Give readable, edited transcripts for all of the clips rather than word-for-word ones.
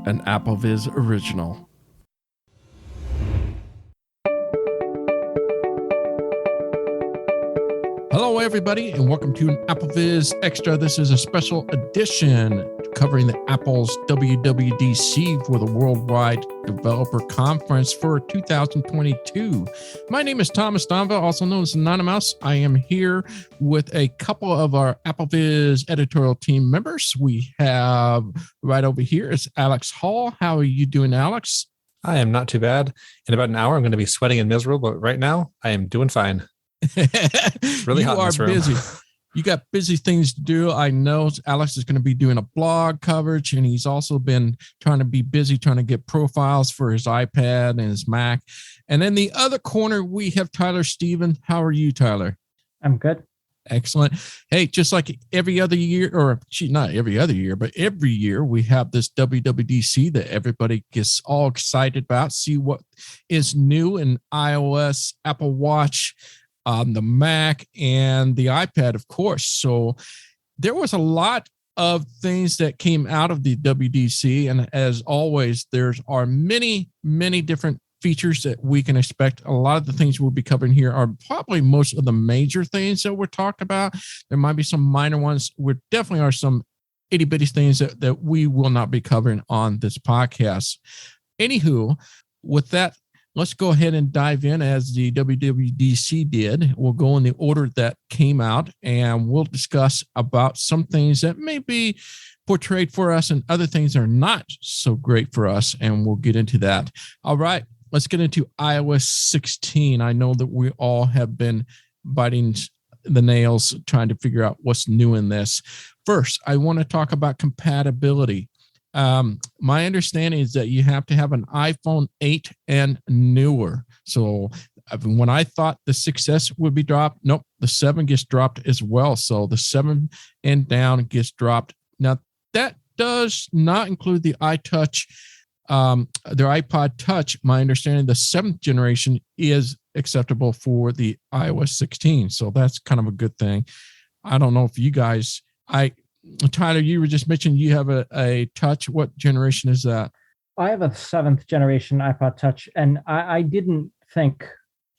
an AppleVis original. Hello, everybody, and welcome to an AppleVis Extra. This is a special edition covering the Apple's WWDC for the Worldwide Developer Conference for 2022. My name is Thomas Donva, also known as Anonymous. I am here with a couple of our AppleVis editorial team members. We have right over here is Alex Hall. How are you doing, Alex? I am not too bad. In about an hour, I'm going to be sweating and miserable, but right now, I am doing fine. Really hot in this room. Busy. You got busy things to do. I know Alex is going to be doing a blog coverage, and he's also been trying to be busy trying to get profiles for his iPad and his Mac. And in the other corner, we have Tyler Stephen. How are you, Tyler? I'm good. Excellent. Hey, just like every other year, or not every other year, but every year we have this WWDC that everybody gets all excited about, see what is new in iOS, Apple Watch, on the Mac, and the iPad, of course. So there was a lot of things that came out of the WWDC. And as always, there are many, many different features that we can expect. A lot of the things we'll be covering here are probably most of the major things that we're talking about. There might be some minor ones. There definitely are some itty bitty things that we will not be covering on this podcast. Anywho, with that, let's go ahead and dive in as the WWDC did. We'll go in the order that came out, and we'll discuss about some things that may be portrayed for us and other things that are not so great for us, and we'll get into that. All right, let's get into iOS 16. I know that we all have been biting the nails trying to figure out what's new in this. First, I want to talk about compatibility. My understanding is that you have to have an iPhone 8 and newer. So when I thought the 6S would be dropped, nope, the 7 gets dropped as well. So the 7 and down gets dropped. Now, that does not include the iTouch, their iPod Touch. My understanding, the 7th generation is acceptable for the iOS 16. So that's kind of a good thing. I don't know if you guys, Tyler, you were just mentioning you have a Touch. What generation is that? I have a 7th generation iPod Touch, and I didn't think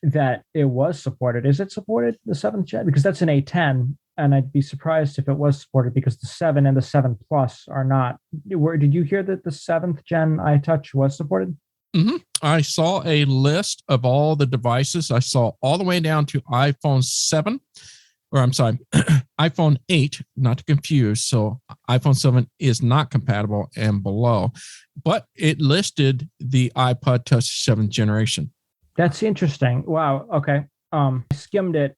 that it was supported. Is it supported, the 7th gen? Because that's an A10, and I'd be surprised if it was supported because the 7 and the 7 Plus are not. Did you hear that the 7th gen iTouch was supported? Mm-hmm. I saw a list of all the devices. I saw all the way down to iPhone 7. Or I'm sorry, iPhone 8, not to confuse. So iPhone 7 is not compatible and below, but it listed the iPod Touch 7th generation. That's interesting. Wow. Okay. I skimmed it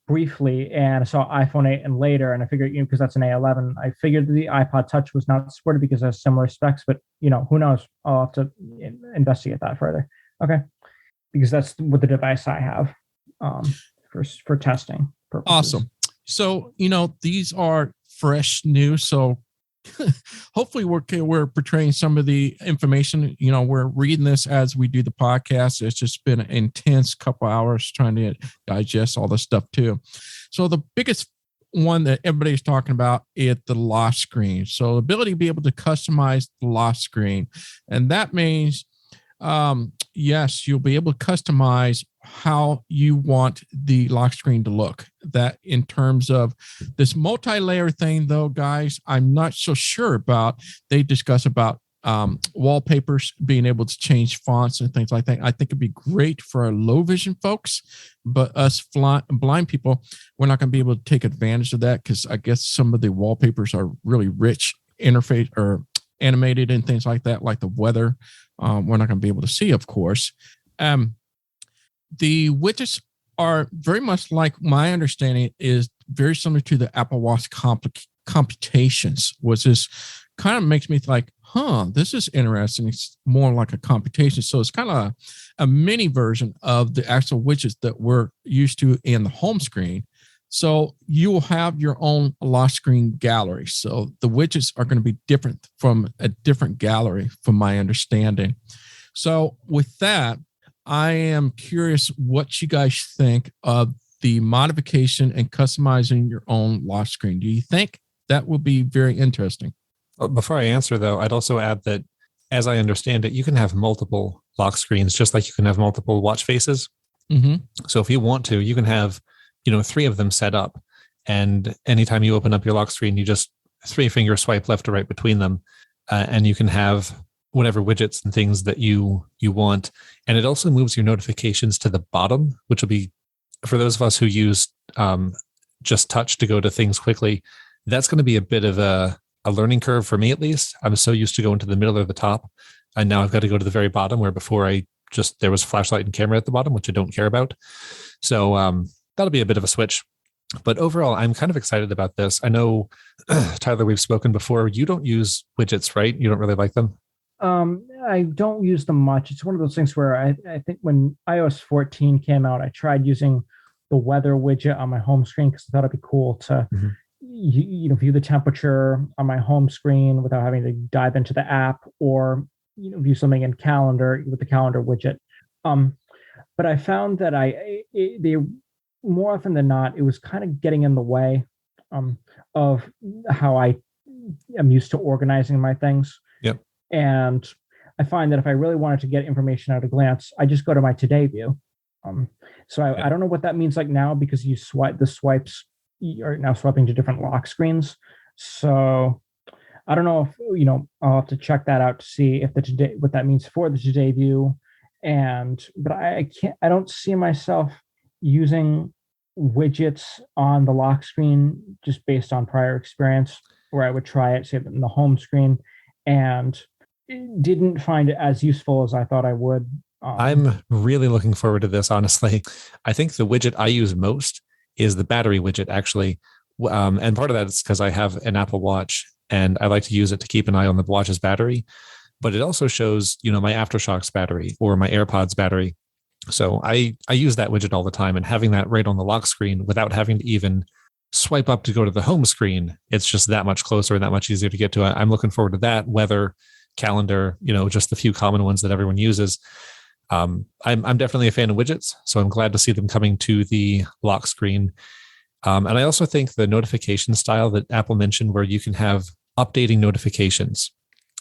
briefly and I saw iPhone 8 and later, and I figured, because that's an A11, I figured the iPod Touch was not supported because it has similar specs, but who knows? I'll have to investigate that further. Okay. Because that's what the device I have for testing purposes. Awesome. So, these are fresh news. So hopefully we're portraying some of the information. We're reading this as we do the podcast. It's just been an intense couple hours trying to digest all this stuff too. So the biggest one that everybody's talking about is the lock screen. So the ability to be able to customize the lock screen. And that means, yes, you'll be able to customize how you want the lock screen to look. That in terms of this multi-layer thing, though, guys, I'm not so sure about. They discuss about wallpapers, being able to change fonts and things like that. I think it'd be great for our low vision folks, but us blind people, we're not going to be able to take advantage of that because I guess some of the wallpapers are really rich interface or animated and things like that, like the weather. We're not going to be able to see, of course. The widgets are very much like, my understanding is very similar to the Apple Watch computations, which is kind of makes me think, this is interesting. It's more like a computation. So it's kind of a mini version of the actual widgets that we're used to in the home screen. So you will have your own lock screen gallery. So the widgets are going to be different from a different gallery, from my understanding. So with that, I am curious what you guys think of the modification and customizing your own lock screen. Do you think that will be very interesting? Before I answer, though, I'd also add that as I understand it, you can have multiple lock screens, just like you can have multiple watch faces. Mm-hmm. So if you want to, you can have, 3 of them set up. And anytime you open up your lock screen, you just 3-finger swipe left or right between them. And you can have whatever widgets and things that you want. And it also moves your notifications to the bottom, which will be, for those of us who use just touch to go to things quickly, that's going to be a bit of a learning curve for me, at least. I'm so used to going to the middle or the top. And now I've got to go to the very bottom, where before there was a flashlight and camera at the bottom, which I don't care about. So that'll be a bit of a switch. But overall, I'm kind of excited about this. I know, Tyler, we've spoken before. You don't use widgets, right? You don't really like them? I don't use them much. It's one of those things where I think when iOS 14 came out, I tried using the weather widget on my home screen because I thought it'd be cool to view the temperature on my home screen without having to dive into the app, or view something in calendar with the calendar widget. But I found that they more often than not, it was kind of getting in the way of how I am used to organizing my things. Yep. And I find that if I really wanted to get information at a glance, I just go to my Today view. I don't know what that means like now, because the swipes are now swiping to different lock screens. So I don't know if, I'll have to check that out to see if what that means for the Today view. But I don't see myself using widgets on the lock screen just based on prior experience, where I would try it, say, in the home screen, and didn't find it as useful as I thought I would. I'm really looking forward to this, honestly. I think the widget I use most is the battery widget, actually. And part of that is because I have an Apple Watch and I like to use it to keep an eye on the watch's battery. But it also shows, my AfterShokz battery or my AirPods battery. So I use that widget all the time, and having that right on the lock screen without having to even swipe up to go to the home screen, it's just that much closer and that much easier to get to. I'm looking forward to that. Weather, calendar, just the few common ones that everyone uses. I'm definitely a fan of widgets, so I'm glad to see them coming to the lock screen. And I also think the notification style that Apple mentioned, where you can have updating notifications.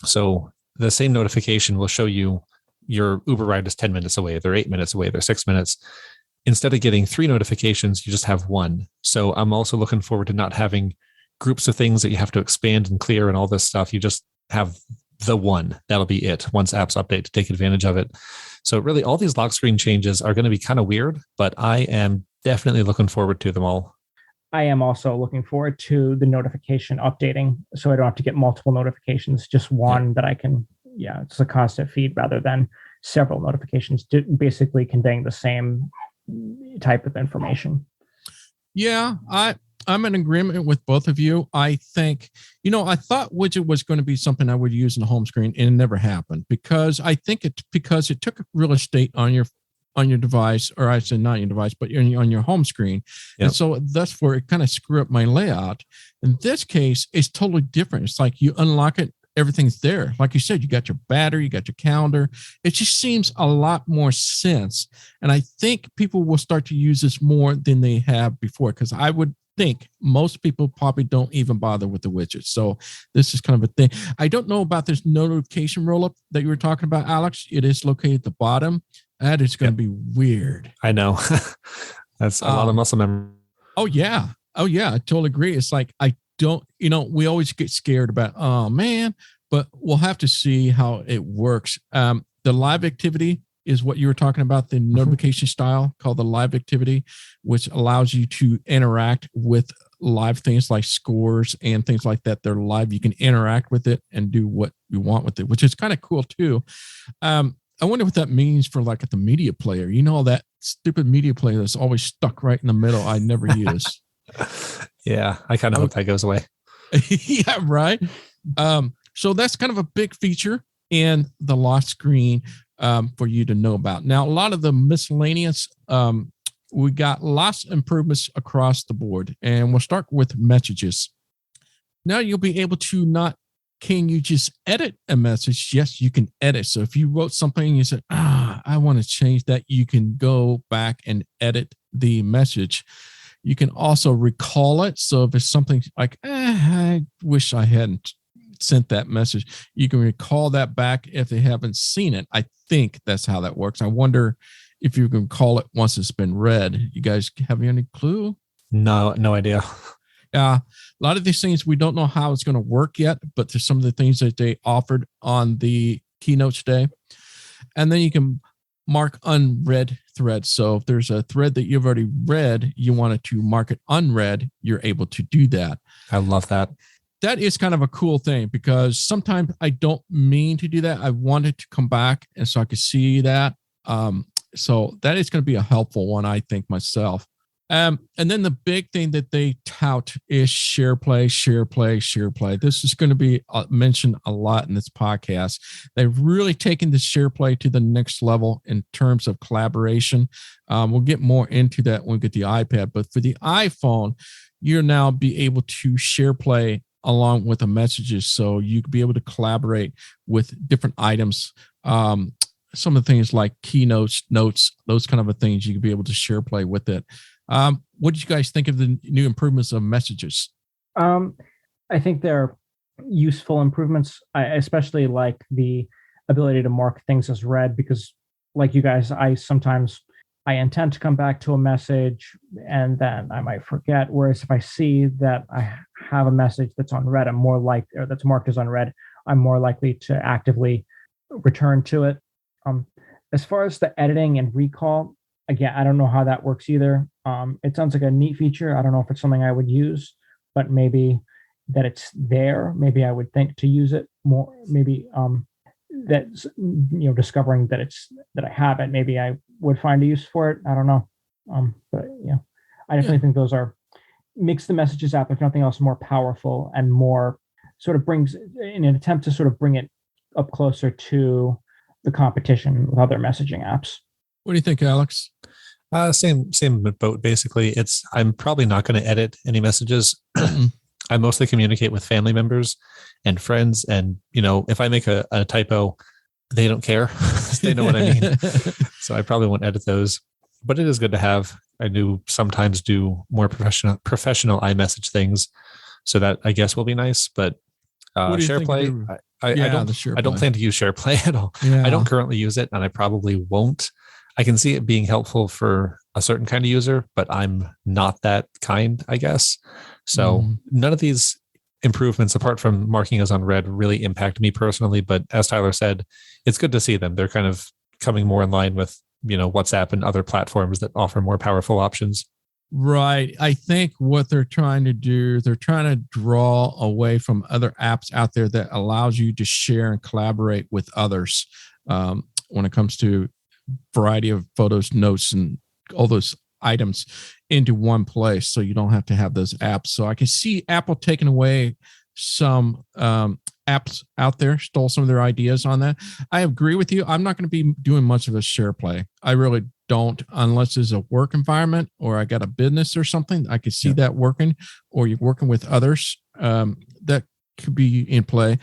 So the same notification will show you your Uber ride is 10 minutes away, they're 8 minutes away, they're 6 minutes. Instead of getting 3 notifications, you just have 1. So I'm also looking forward to not having groups of things that you have to expand and clear and all this stuff. You just have the one. That'll be it once apps update to take advantage of it. So really, all these lock screen changes are going to be kind of weird, but I am definitely looking forward to them all. I am also looking forward to the notification updating, so I don't have to get multiple notifications, just one that I can, it's a constant feed rather than several notifications basically conveying the same type of information. Yeah, I'm in agreement with both of you. I think, I thought widget was going to be something I would use in the home screen, and it never happened because it took real estate on your device, or I said not your device, but on your home screen. Yep. And so that's where it kind of screwed up my layout. In this case, it's totally different. It's like you unlock it, everything's there. Like you said, you got your battery, you got your calendar. It just seems a lot more sense. And I think people will start to use this more than they have before, because I would think most people probably don't even bother with the widgets. So this is kind of a thing. I don't know about this notification roll-up that you were talking about, Alex. It is located at the bottom. That is going to be weird. I know. That's a lot of muscle memory. Oh, yeah. I totally agree. It's like, I don't, we always get scared about, oh, man, but we'll have to see how it works. The live activity is what you were talking about, the notification style called the live activity, which allows you to interact with live things like scores and things like that. They're live. You can interact with it and do what you want with it, which is kind of cool too. I wonder what that means for like at the media player. That stupid media player that's always stuck right in the middle. I never use. Yeah, I kind of hope that goes away. Yeah, right. So that's kind of a big feature in the lock screen for you to know about. Now, a lot of the miscellaneous, we got lots of improvements across the board, and we'll start with messages. Now you'll be able to can you just edit a message? Yes, you can edit. So if you wrote something and you said, I want to change that, you can go back and edit the message. You can also recall it. So if it's something like, I wish I hadn't sent that message. You can recall that back if they haven't seen it. I think that's how that works. I wonder if you can call it once it's been read. You guys have any clue? No idea. Yeah, a lot of these things we don't know how it's going to work yet, but there's some of the things that they offered on the keynote today. And then you can mark unread threads. So if there's a thread that you've already read, you want it to mark it unread, you're able to do that. I love that. That is kind of a cool thing because sometimes I don't mean to do that. I want it to come back and so I can see that. So that is going to be a helpful one, I think, myself. And then the big thing that they tout is share play. This is going to be mentioned a lot in this podcast. They've really taken the share play to the next level in terms of collaboration. We'll get more into that when we get the iPad. But for the iPhone, you'll now be able to share play along with the messages. So you could be able to collaborate with different items. Some of the things like keynotes, notes, those kind of things, you could be able to share play with it. What did you guys think of the new improvements of messages? I think they're useful improvements. I especially like the ability to mark things as read because, like you guys, I intend to come back to a message and then I might forget. Whereas if I see that I have a message that's unread, or that's marked as unread, I'm more likely to actively return to it. As far as the editing and recall, again, I don't know how that works either. It sounds like a neat feature. I don't know if it's something I would use, but maybe that it's there. Maybe I would think to use it more. Maybe that's discovering that I have it. Maybe I would find a use for it. I don't know. But I definitely think those makes the Messages app, if nothing else, more powerful and more sort of brings in an attempt to sort of bring it up closer to the competition with other messaging apps. What do you think, Alex? Same boat. Basically, I'm probably not going to edit any messages. I mostly communicate with family members and friends, and if I make a typo, they don't care. They know what I mean. So I probably won't edit those. But it is good to have. I do sometimes do more professional iMessage things, so that I guess will be nice. But SharePlay, I don't plan to use SharePlay at all. Yeah. I don't currently use it, and I probably won't. I can see it being helpful for a certain kind of user, but I'm not that kind, I guess. So none of these improvements, apart from marking as unread, really impact me personally. But as Tyler said, it's good to see them. They're kind of coming more in line with, WhatsApp and other platforms that offer more powerful options. Right. I think what they're trying to do, they're trying to draw away from other apps out there that allows you to share and collaborate with others when it comes to variety of photos, notes, and all those items into one place, so you don't have to have those apps. So I can see Apple taking away some apps out there, stole some of their ideas on that. I agree with you. I'm not going to be doing much of a share play. I really don't, unless it's a work environment or I got a business or something. I could see that working, or you're working with others. That could be in play.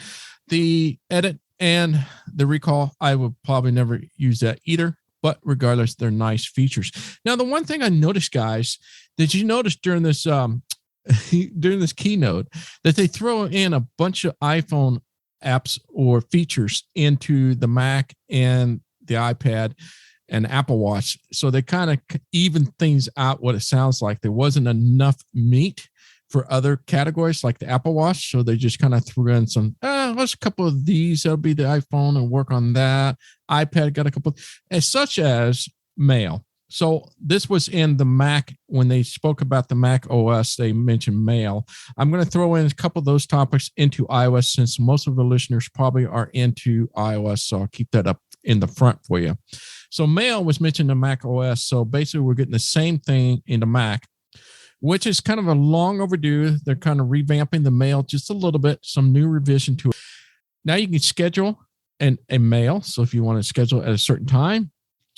The edit and the recall, I would probably never use that either. But regardless, they're nice features. Now, the one thing I noticed, guys, did you notice during this keynote that they throw in a bunch of iPhone apps or features into the Mac and the iPad and Apple Watch? So they kind of even things out what it sounds like. There wasn't enough meat for other categories like the Apple Watch. So they just kind of threw in some, let's a couple of these. That'll be the iPhone and work on that. iPad got a couple, such as mail. So this was in the Mac. When they spoke about the Mac OS, they mentioned mail. I'm going to throw in a couple of those topics into iOS since most of the listeners probably are into iOS. So I'll keep that up in the front for you. So mail was mentioned in Mac OS. So basically we're getting the same thing in the Mac, which is kind of a long overdue. They're kind of revamping the mail just a little bit, some new revision to it. Now you can schedule a mail. So if you want to schedule at a certain time,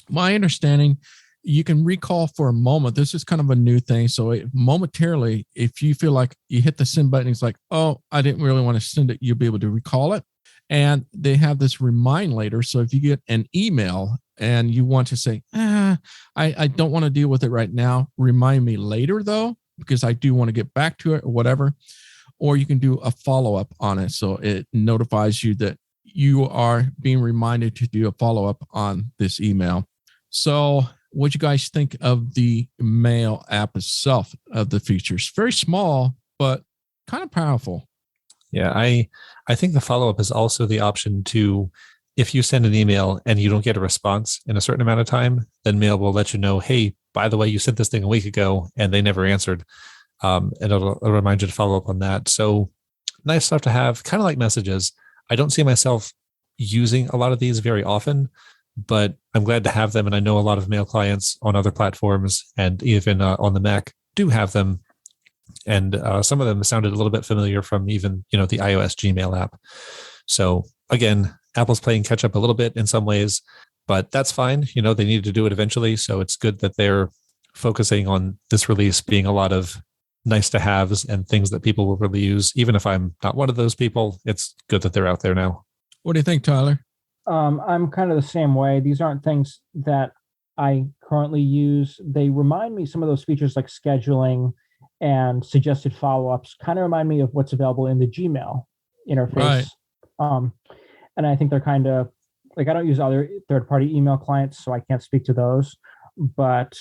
my understanding, you can recall for a moment. This is kind of a new thing. So momentarily, if you feel like you hit the send button, it's like, oh, I didn't really want to send it, you'll be able to recall it. And they have this remind later. So if you get an email and you want to say, I don't want to deal with it right now, remind me later though, because I do want to get back to it or whatever. or you can do a follow-up on it. So it notifies you that you are being reminded to do a follow-up on this email. So what do you guys think of the Mail app itself, of the features? Very small, but kind of powerful. Yeah, I think the follow-up is also the option to, if you send an email and you don't get a response in a certain amount of time, then Mail will let you know, hey, by the way, you sent this thing a week ago and they never answered. And it'll remind you to follow up on that. So nice stuff to have, kind of like messages. I don't see myself using a lot of these very often, but I'm glad to have them. And I know a lot of Mail clients on other platforms and even on the Mac do have them. And some of them sounded a little bit familiar from even, the iOS Gmail app. So again, Apple's playing catch up a little bit in some ways, but that's fine. They needed to do it eventually. So it's good that they're focusing on this release being a lot of nice to haves and things that people will really use. Even if I'm not one of those people, it's good that they're out there now. What do you think, Tyler? I'm kind of the same way. These aren't things that I currently use. They remind me, some of those features like scheduling and suggested follow-ups kind of remind me of what's available in the Gmail interface. Right. And I think they're kind of like, I don't use other third-party email clients, so I can't speak to those, but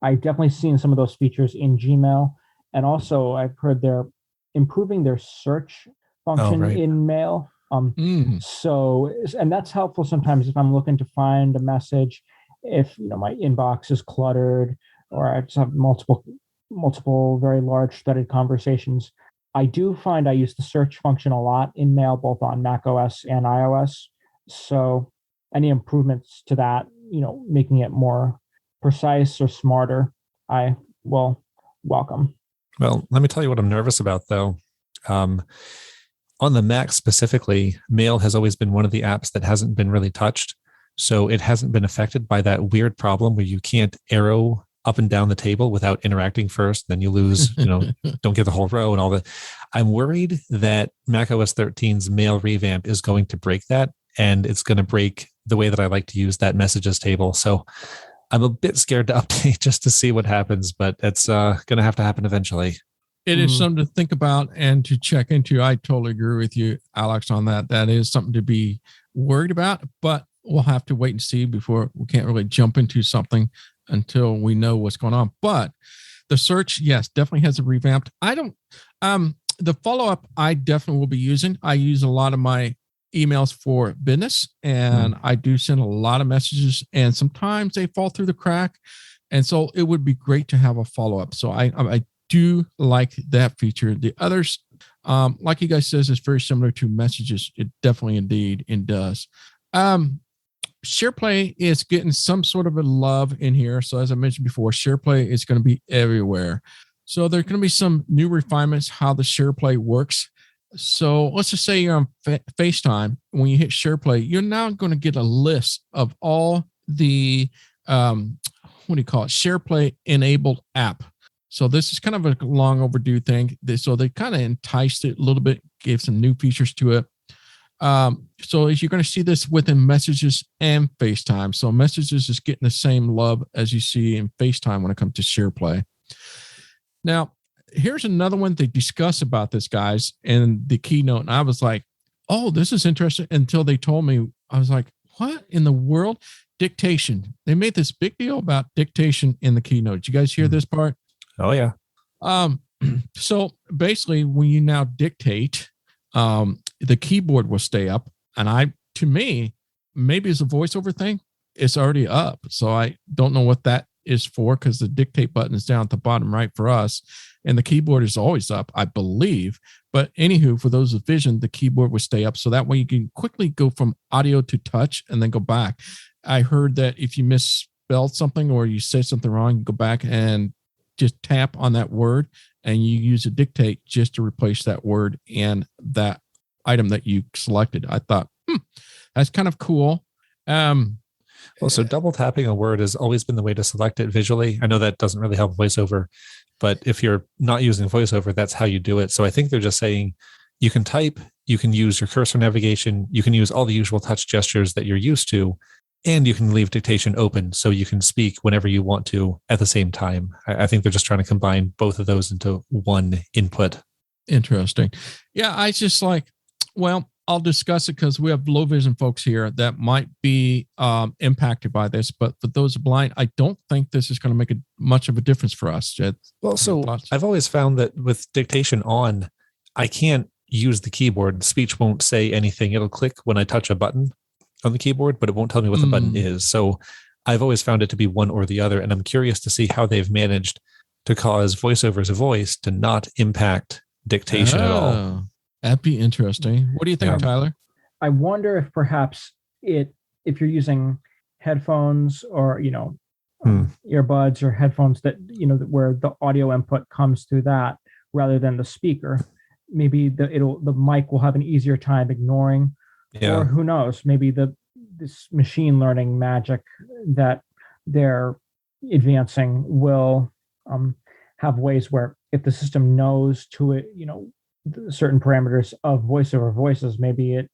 I've definitely seen some of those features in Gmail. And also I've heard they're improving their search function in Mail. So, and that's helpful sometimes if I'm looking to find a message, if my inbox is cluttered or I just have multiple very large threaded conversations. I do find I use the search function a lot in Mail, both on Mac OS and iOS. So any improvements to that, making it more precise or smarter, I will welcome. Well, let me tell you what I'm nervous about, though. On the Mac specifically, Mail has always been one of the apps that hasn't been really touched. So it hasn't been affected by that weird problem where you can't arrow up and down the table without interacting first. Then you lose, don't get the whole row and all that. I'm worried that macOS 13's Mail revamp is going to break that, and it's going to break the way that I like to use that messages table. So I'm a bit scared to update just to see what happens, but it's going to have to happen eventually. It is something to think about and to check into. I totally agree with you, Alex, on that. That is something to be worried about, but we'll have to wait and see before we can't really jump into something until we know what's going on. But the search, yes, definitely has a revamped. The follow-up, I definitely will be using. I use a lot of my emails for business, and I do send a lot of messages, and sometimes they fall through the crack. And so it would be great to have a follow-up. So I do like that feature. The others, like you guys says, is very similar to messages. It definitely indeed does. SharePlay is getting some sort of a love in here. So as I mentioned before, SharePlay is going to be everywhere. So there's going to be some new refinements how the SharePlay works. So let's just say you're on FaceTime. When you hit SharePlay, you're now going to get a list of all the, SharePlay enabled app. So this is kind of a long overdue thing. So they kind of enticed it a little bit, gave some new features to it. So as you're going to see this within Messages and FaceTime. So Messages is getting the same love as you see in FaceTime when it comes to SharePlay. Now, here's another one they discuss about this, guys, in the keynote. And I was like, oh, this is interesting, until they told me. I was like, what in the world? Dictation. They made this big deal about dictation in the keynote. Did you guys hear this part? Oh, yeah. So basically, when you now dictate, the keyboard will stay up. And to me, maybe it's a voiceover thing. It's already up. So I don't know what that is for, because the dictate button is down at the bottom right for us. And the keyboard is always up, I believe. But anywho, for those with vision, the keyboard would stay up. So that way you can quickly go from audio to touch and then go back. I heard that if you misspelled something or you said something wrong, you go back and just tap on that word and you use a dictate just to replace that word and that item that you selected. I thought, that's kind of cool. So double tapping a word has always been the way to select it visually. I know that doesn't really help VoiceOver, but if you're not using VoiceOver, that's how you do it. So I think they're just saying you can type, you can use your cursor navigation, you can use all the usual touch gestures that you're used to, and you can leave dictation open so you can speak whenever you want to at the same time. I think they're just trying to combine both of those into one input. Interesting. Yeah, I just well, I'll discuss it because we have low vision folks here that might be impacted by this. But for those blind, I don't think this is going to make much of a difference for us. Well, so I've always found that with dictation on, I can't use the keyboard. Speech won't say anything. It'll click when I touch a button on the keyboard, but it won't tell me what the button is. So I've always found it to be one or the other. And I'm curious to see how they've managed to cause VoiceOver's voice to not impact dictation at all. That'd be interesting. What do you think, Tyler? I wonder if perhaps if you're using headphones or, earbuds or headphones that, where the audio input comes through that rather than the speaker, maybe the mic will have an easier time ignoring, or who knows, maybe this machine learning magic that they're advancing will have ways where if the system knows to it, certain parameters of VoiceOver voices, maybe it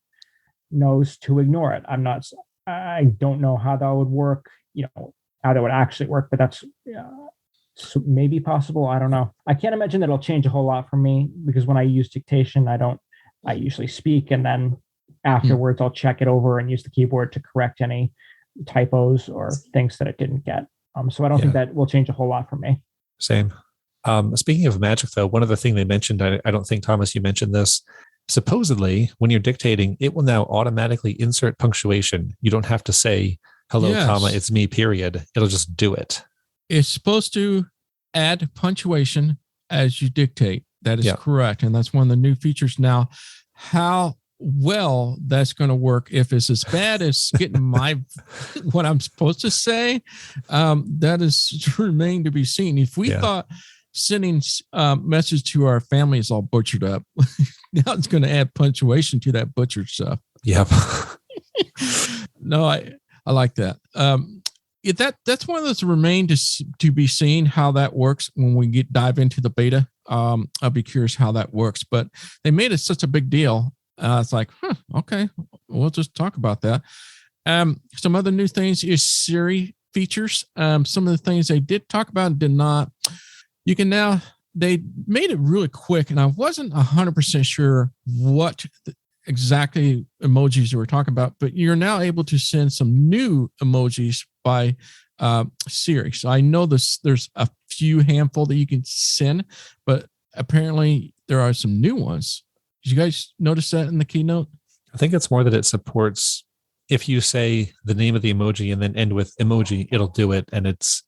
knows to ignore it. I don't know how that would work, how that would actually work, but that's maybe possible. I don't know. I can't imagine that it'll change a whole lot for me because when I use dictation, I usually speak and then afterwards I'll check it over and use the keyboard to correct any typos or things that it didn't get. So I don't think that will change a whole lot for me. Same. Speaking of magic, though, one other thing they mentioned, I don't think, Thomas, you mentioned this. Supposedly, when you're dictating, it will now automatically insert punctuation. You don't have to say, hello, comma, it's me, period. It'll just do it. It's supposed to add punctuation as you dictate. That is correct. And that's one of the new features now. How well that's going to work, if it's as bad as getting what I'm supposed to say, that is to remain to be seen. If we thought sending message to our family is all butchered up, now it's going to add punctuation to that butchered stuff. Yep. No, I like that. That's one of those remain to be seen how that works when we dive into the beta. I'll be curious how that works, but they made it such a big deal. It's like, okay, we'll just talk about that. Some other new things is Siri features. Some of the things they did talk about and did not. You can now, they made it really quick, and I wasn't 100% sure what exactly emojis you were talking about, but you're now able to send some new emojis by Siri. So I know there's a few handful that you can send, but apparently there are some new ones. Did you guys notice that in the keynote? I think it's more that it supports, if you say the name of the emoji and then end with emoji, it'll do it. And it's,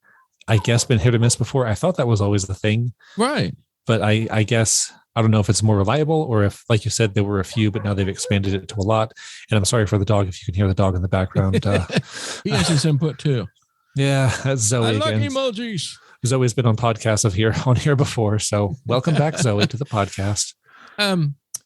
I guess, been hit or miss before. I thought that was always the thing. Right. But I guess, I don't know if it's more reliable or if, like you said, there were a few, but now they've expanded it to a lot. And I'm sorry for the dog, if you can hear the dog in the background. He has his input too. Yeah, that's Zoe again. I like emojis. Zoe's been on podcasts on here before. So welcome back, Zoe, to the podcast.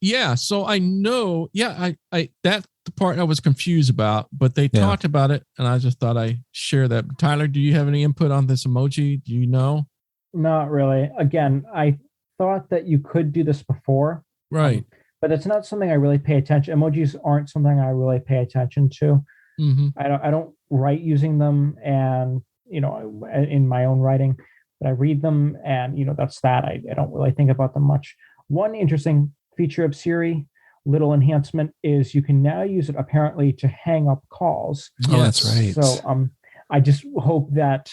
Yeah, so I know, I that the part I was confused about, but they talked about it, and I just thought I share that. Tyler, do you have any input on this emoji? Do you know? Not really. Again, I thought that you could do this before. Right. But it's not something I really pay attention. Emojis aren't something I really pay attention to. Mm-hmm. I don't write using them, and in my own writing, but I read them, and that's that. I don't really think about them much. One interesting feature of Siri, little enhancement, is you can now use it apparently to hang up calls. Oh, that's right. So I just hope that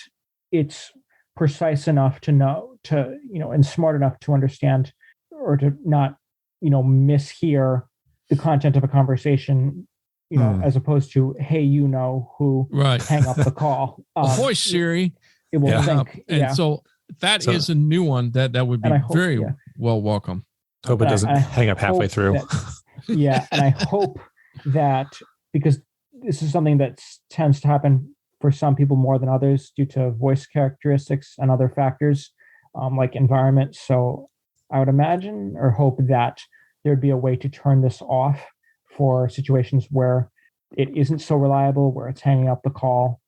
it's precise enough to know and smart enough to understand or to not mishear the content of a conversation, as opposed to, hey, who hang up the call. Voice Siri. It will think. And so that is a new one that would be very well welcome. Hope it doesn't hang up halfway through. And I hope that, because this is something that tends to happen for some people more than others due to voice characteristics and other factors like environment. So I would imagine or hope that there'd be a way to turn this off for situations where it isn't so reliable, where it's hanging up the call,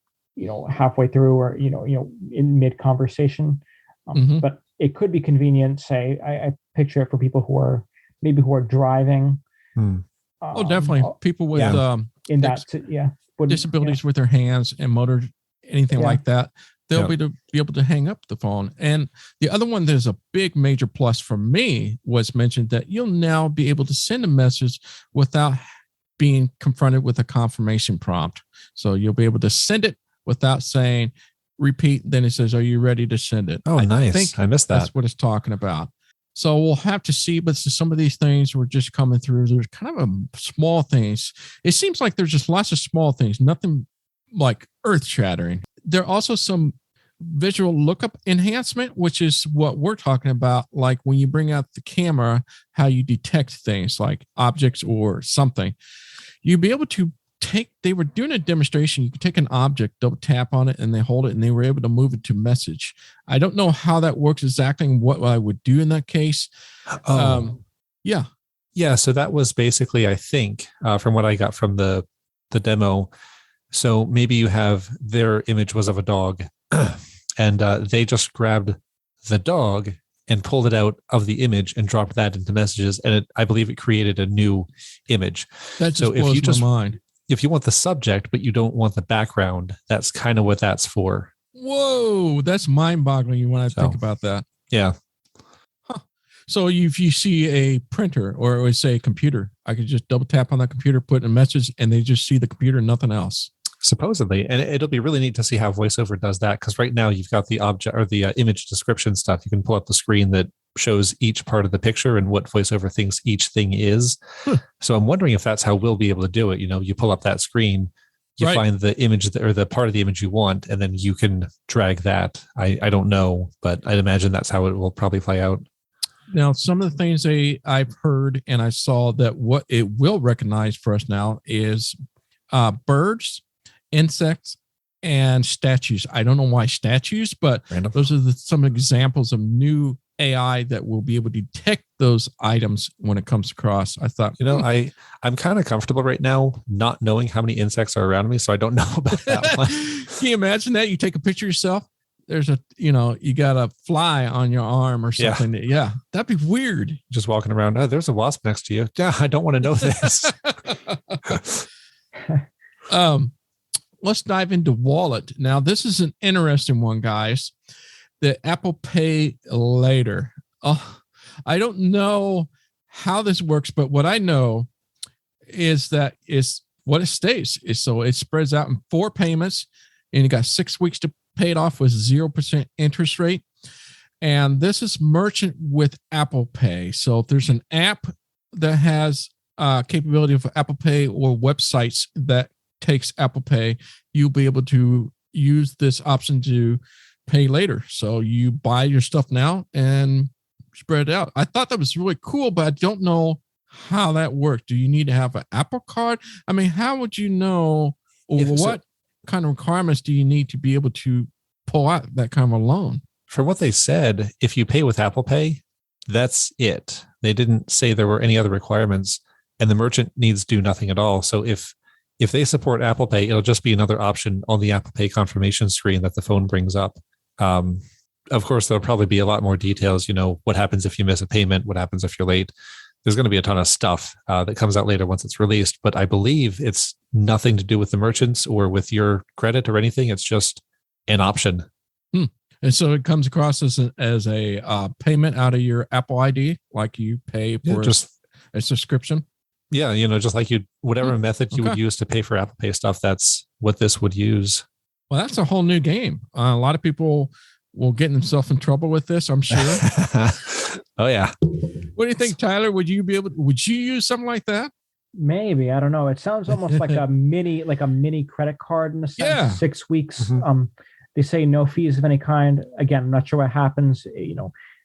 halfway through or, in mid conversation. But it could be convenient. Say, I picture it for people who are driving. Definitely. People with disabilities with their hands and motor, anything like that. they'll be able to hang up the phone. And the other one, there's a big major plus for me, was mentioned that you'll now be able to send a message without being confronted with a confirmation prompt. So you'll be able to send it without saying repeat. Then it says, are you ready to send it? Oh, nice. I missed that. That's what it's talking about. So we'll have to see, but some of these things were just coming through. There's kind of a small things. It seems like there's just lots of small things, nothing like earth shattering. There are also some visual lookup enhancement, which is what we're talking about. Like when you bring out the camera, how you detect things like objects or something. You'll be able to they were doing a demonstration. You could take an object, double tap on it, and they hold it, and they were able to move it to message. I don't know how that works exactly and what I would do in that case. Yeah. So that was basically, I think, from what I got from the demo. So maybe you have their image was of a dog and they just grabbed the dog and pulled it out of the image and dropped that into messages. And I believe it created a new image. That just blows my mind. If you want the subject, but you don't want the background, that's kind of what that's for. Whoa, that's mind-boggling when I think about that. Yeah. Huh. So if you see a printer or say a computer, I could just double tap on that computer, put in a message, and they just see the computer, nothing else. Supposedly. And it'll be really neat to see how VoiceOver does that, because right now you've got the object or the image description stuff. You can pull up the screen that shows each part of the picture and what VoiceOver thinks each thing is. So I'm wondering if that's how we'll be able to do it. You know, you pull up that screen, you find the image or the part of the image you want, and then you can drag that. I don't know, but I'd imagine that's how it will probably play out. Now, some of the things I've heard and I saw that what it will recognize for us now is birds, insects, and statues. I don't know why statues, but those are some examples of new AI that will be able to detect those items when it comes across. I thought, I'm kind of comfortable right now not knowing how many insects are around me, so I don't know about that one. Can you imagine that? You take a picture of yourself, there's you got a fly on your arm or something. Yeah, that'd be weird. Just walking around, there's a wasp next to you. Yeah, I don't want to know this. Let's dive into Wallet. Now, this is an interesting one, guys. The Apple Pay Later. I don't know how this works, but what I know is that it's what it states. So it spreads out in 4 payments, and you got 6 weeks to pay it off with 0% interest rate. And this is merchant with Apple Pay. So if there's an app that has capability of Apple Pay or websites that takes Apple Pay, you'll be able to use this option to pay later. So you buy your stuff now and spread it out. I thought that was really cool, but I don't know how that works. Do you need to have an Apple card? I mean, how would you know, or what kind of requirements do you need to be able to pull out that kind of a loan? From what they said, if you pay with Apple Pay, that's it. They didn't say there were any other requirements, and the merchant needs to do nothing at all. So if they support Apple Pay, it'll just be another option on the Apple Pay confirmation screen that the phone brings up. Of course, there'll probably be a lot more details. What happens if you miss a payment? What happens if you're late? There's going to be a ton of stuff that comes out later once it's released. But I believe it's nothing to do with the merchants or with your credit or anything. It's just an option. And so it comes across as a payment out of your Apple ID, like you pay for a subscription. Yeah, just like whatever method you would use to pay for Apple Pay stuff, that's what this would use. Well, that's a whole new game. A lot of people will get themselves in trouble with this, I'm sure. Oh yeah. What do you think, Tyler? Would you use something like that? Maybe. I don't know. It sounds almost like a mini credit card in a sense. Yeah. 6 weeks. Mm-hmm. They say no fees of any kind. Again, I'm not sure what happens,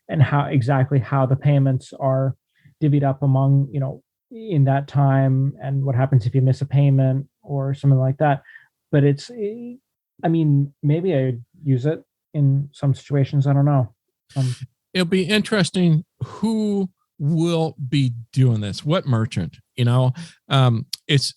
and how the payments are divvied up among, in that time, and what happens if you miss a payment or something like that. But maybe I use it in some situations. I don't know. It'll be interesting who will be doing this. What merchant? It's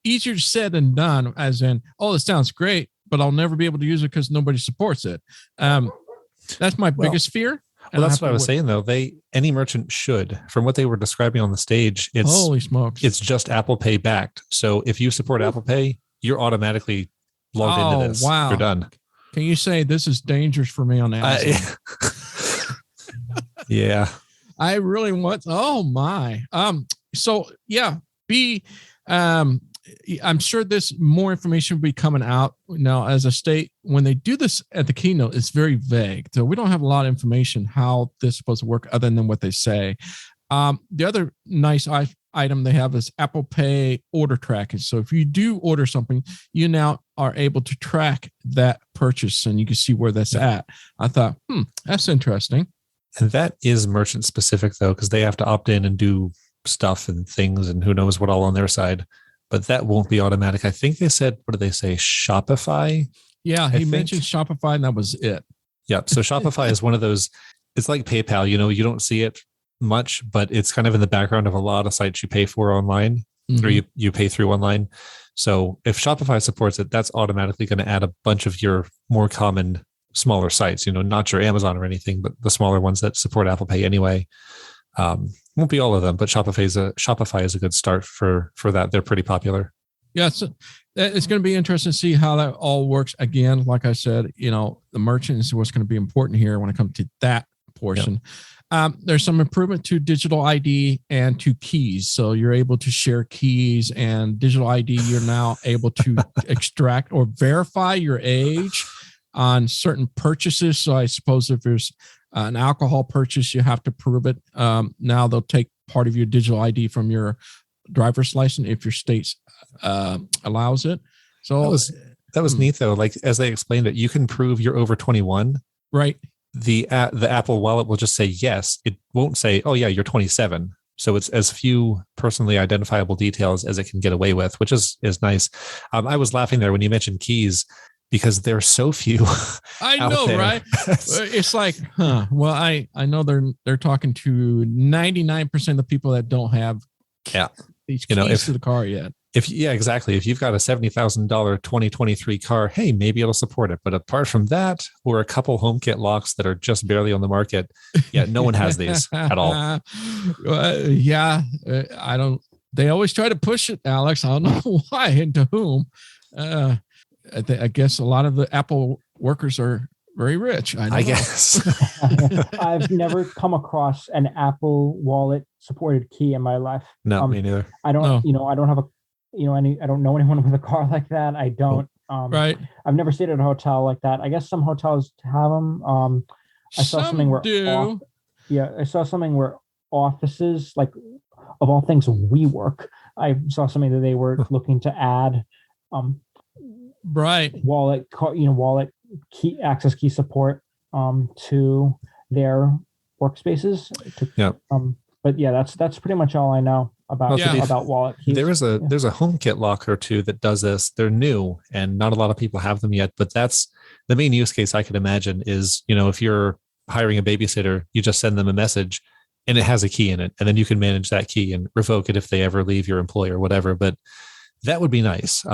easier said than done. As in, it sounds great, but I'll never be able to use it because nobody supports it. That's my biggest fear. Well, that's what I was saying, though. Any merchant should. From what they were describing on the stage, holy smokes, it's just Apple Pay backed. So if you support Apple Pay, you're automatically logged into this. Wow. You're done. Can you say this is dangerous for me on Amazon? Yeah. I really want. Oh my. So yeah, I'm sure this more information will be coming out now as a state. When they do this at the keynote, it's very vague. So we don't have a lot of information how this is supposed to work other than what they say. The other nice item they have is Apple Pay order tracking. So if you do order something, you now are able to track that purchase and you can see where that's at. I thought, that's interesting. And that is merchant specific though, because they have to opt in and do stuff and things and who knows what all on their side. But that won't be automatic. I think they said, what did they say? Shopify? Yeah, he mentioned Shopify and that was it. Yeah. So Shopify is one of those, it's like PayPal, you don't see it much, but it's kind of in the background of a lot of sites you pay for online or you pay through online. So if Shopify supports it, that's automatically going to add a bunch of your more common smaller sites, not your Amazon or anything, but the smaller ones that support Apple Pay anyway. Won't be all of them, but Shopify is a good start for that. They're pretty popular. Yeah, so it's going to be interesting to see how that all works. Again, like I said, the merchant is what's going to be important here when it comes to that portion. Yep. There's some improvement to digital ID and to keys. So you're able to share keys and digital ID. You're now able to extract or verify your age on certain purchases. So I suppose if there's an alcohol purchase, you have to prove it. Now they'll take part of your digital ID from your driver's license if your state allows it. So that was neat though. Like as they explained it, you can prove you're over 21. Right. The Apple Wallet will just say yes. It won't say, oh yeah, you're 27. So it's as few personally identifiable details as it can get away with, which is nice. I was laughing there when you mentioned keys, because there's so few. I know, right? It's like, well, I know they're talking to 99% of the people that don't have these keys to the car yet. Exactly. If you've got a $70,000 2023 car, hey, maybe it'll support it. But apart from that, or a couple HomeKit locks that are just barely on the market, no one has these at all. I don't. They always try to push it, Alex. I don't know why and to whom. I guess a lot of the Apple workers are very rich. I guess. I've never come across an Apple Wallet supported key in my life. No, me neither. I don't. I don't have a. I don't know anyone with a car like that. I don't. Right. I've never stayed at a hotel like that. I guess some hotels have them. I saw something where I saw something where offices, like of all things, WeWork. I saw something that they were looking to add. Right. Wallet key access key support to their workspaces. But that's pretty much all I know about wallet keys. There's a HomeKit lock or two that does this. They're new and not a lot of people have them yet, but that's the main use case I can imagine is, if you're hiring a babysitter, you just send them a message and it has a key in it, and then you can manage that key and revoke it if they ever leave your employer or whatever. But that would be nice.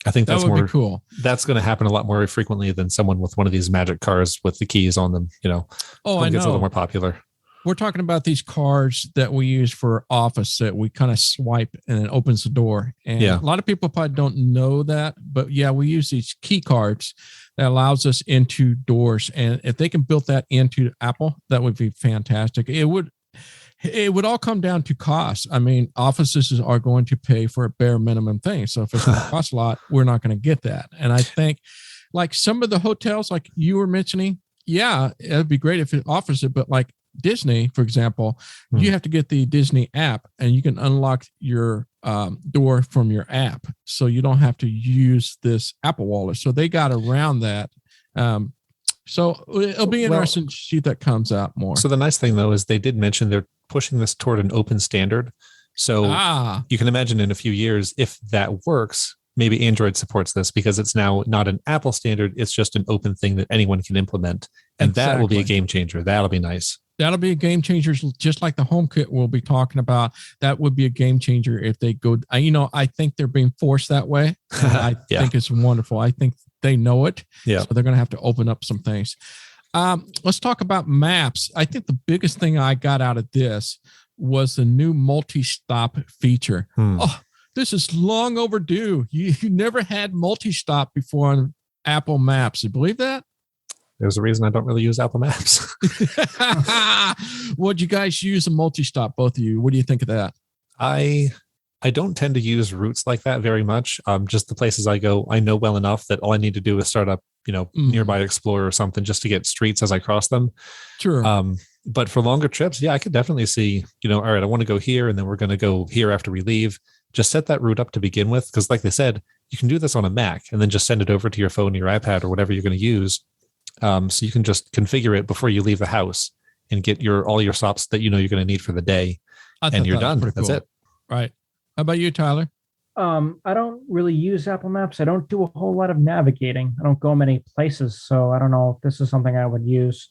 I think that would be cool. That's going to happen a lot more frequently than someone with one of these magic cars with the keys on them. I know. Gets a little more popular. We're talking about these cards that we use for office that we kind of swipe and it opens the door. And a lot of people probably don't know that, but we use these key cards that allows us into doors. And if they can build that into Apple, that would be fantastic. It would all come down to cost. I mean, offices are going to pay for a bare minimum thing. So if it's going to cost a lot, we're not going to get that. And I think like some of the hotels, like you were mentioning, it'd be great if it offers it, but like Disney, for example, you have to get the Disney app and you can unlock your door from your app. So you don't have to use this Apple Wallet. So they got around that. So it'll be interesting to see if that comes out more. So the nice thing, though, is they did mention they're pushing this toward an open standard. So you can imagine in a few years, if that works, maybe Android supports this because it's now not an Apple standard. It's just an open thing that anyone can implement. And that will be a game changer. That'll be nice. That'll be a game changer, just like the HomeKit we'll be talking about. That would be a game changer if they go. I think they're being forced that way. I think it's wonderful. I think they know it. Yeah. So they're going to have to open up some things. Let's talk about maps. I think the biggest thing I got out of this was the new multi-stop feature. Oh, this is long overdue. You never had multi-stop before Apple Maps. You believe that? There's a reason I don't really use Apple Maps. Would you guys use a multi-stop, both of you? What do you think of that? I don't tend to use routes like that very much. Just the places I go, I know well enough that all I need to do is start up, nearby Explorer or something just to get streets as I cross them. Sure. But for longer trips, yeah, I could definitely see, all right, I want to go here and then we're going to go here after we leave. Just set that route up to begin with. Because like they said, you can do this on a Mac and then just send it over to your phone, your iPad, or whatever you're going to use. So you can just configure it before you leave the house and get all your stops that you're going to need for the day. And you're done. That's it. Right. How about you, Tyler? I don't really use Apple Maps. I don't do a whole lot of navigating. I don't go many places. So I don't know if this is something I would use,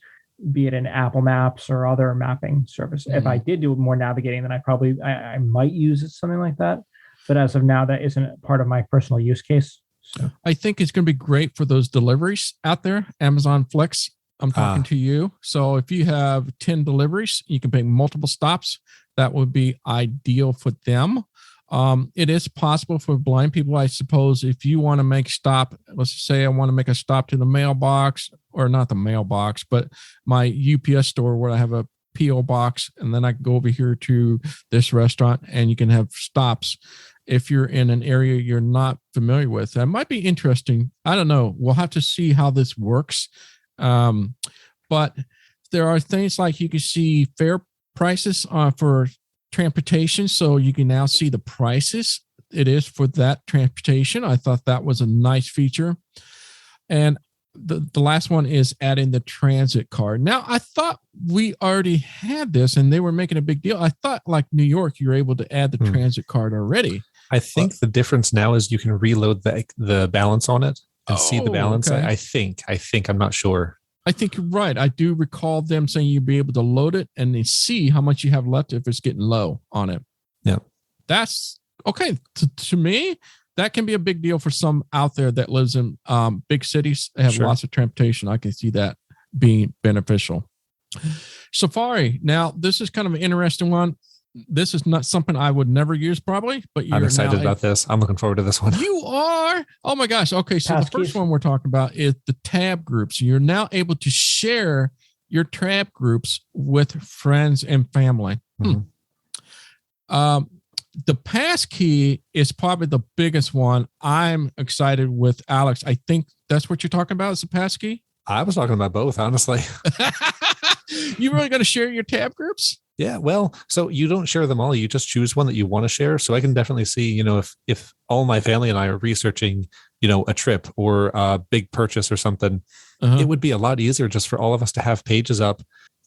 be it in Apple Maps or other mapping service. If I did do more navigating, then I might use it, something like that. But as of now, that isn't part of my personal use case. So I think it's going to be great for those deliveries out there. Amazon Flex, I'm talking to you. So if you have 10 deliveries, you can make multiple stops. That would be ideal for them. It is possible for blind people, I suppose, if you want to make a stop, let's say I want to make a stop to the mailbox, or not the mailbox, but my UPS store where I have a PO box, and then I can go over here to this restaurant, and you can have stops if you're in an area you're not familiar with. That might be interesting. I don't know. We'll have to see how this works. But there are things like you can see fare prices for transportation, so you can now see the prices it is for that transportation. I thought that was a nice feature. And the last one is adding the transit card. Now, I thought we already had this and they were making a big deal. I thought like New York, you're able to add the transit card already. I think the difference now is you can reload the balance on it and see the balance. Okay. I think, I'm not sure. I think you're right. I do recall them saying you'd be able to load it and then see how much you have left if it's getting low on it. Yeah. That's okay. To me, that can be a big deal for some out there that lives in big cities that have lots of transportation. I can see that being beneficial. Safari. Now, this is kind of an interesting one. This is not something I would never use probably, but I'm excited about this. I'm looking forward to this one. You are? Oh my gosh. Okay. So the first one we're talking about is the tab groups. You're now able to share your tab groups with friends and family. The passkey is probably the biggest one. I'm excited with Alex. I think that's what you're talking about is the passkey. I was talking about both, honestly. You really going to share your tab groups? Yeah, well, so you don't share them all. You just choose one that you want to share. So I can definitely see, if all my family and I are researching, a trip or a big purchase or something, it would be a lot easier just for all of us to have pages up,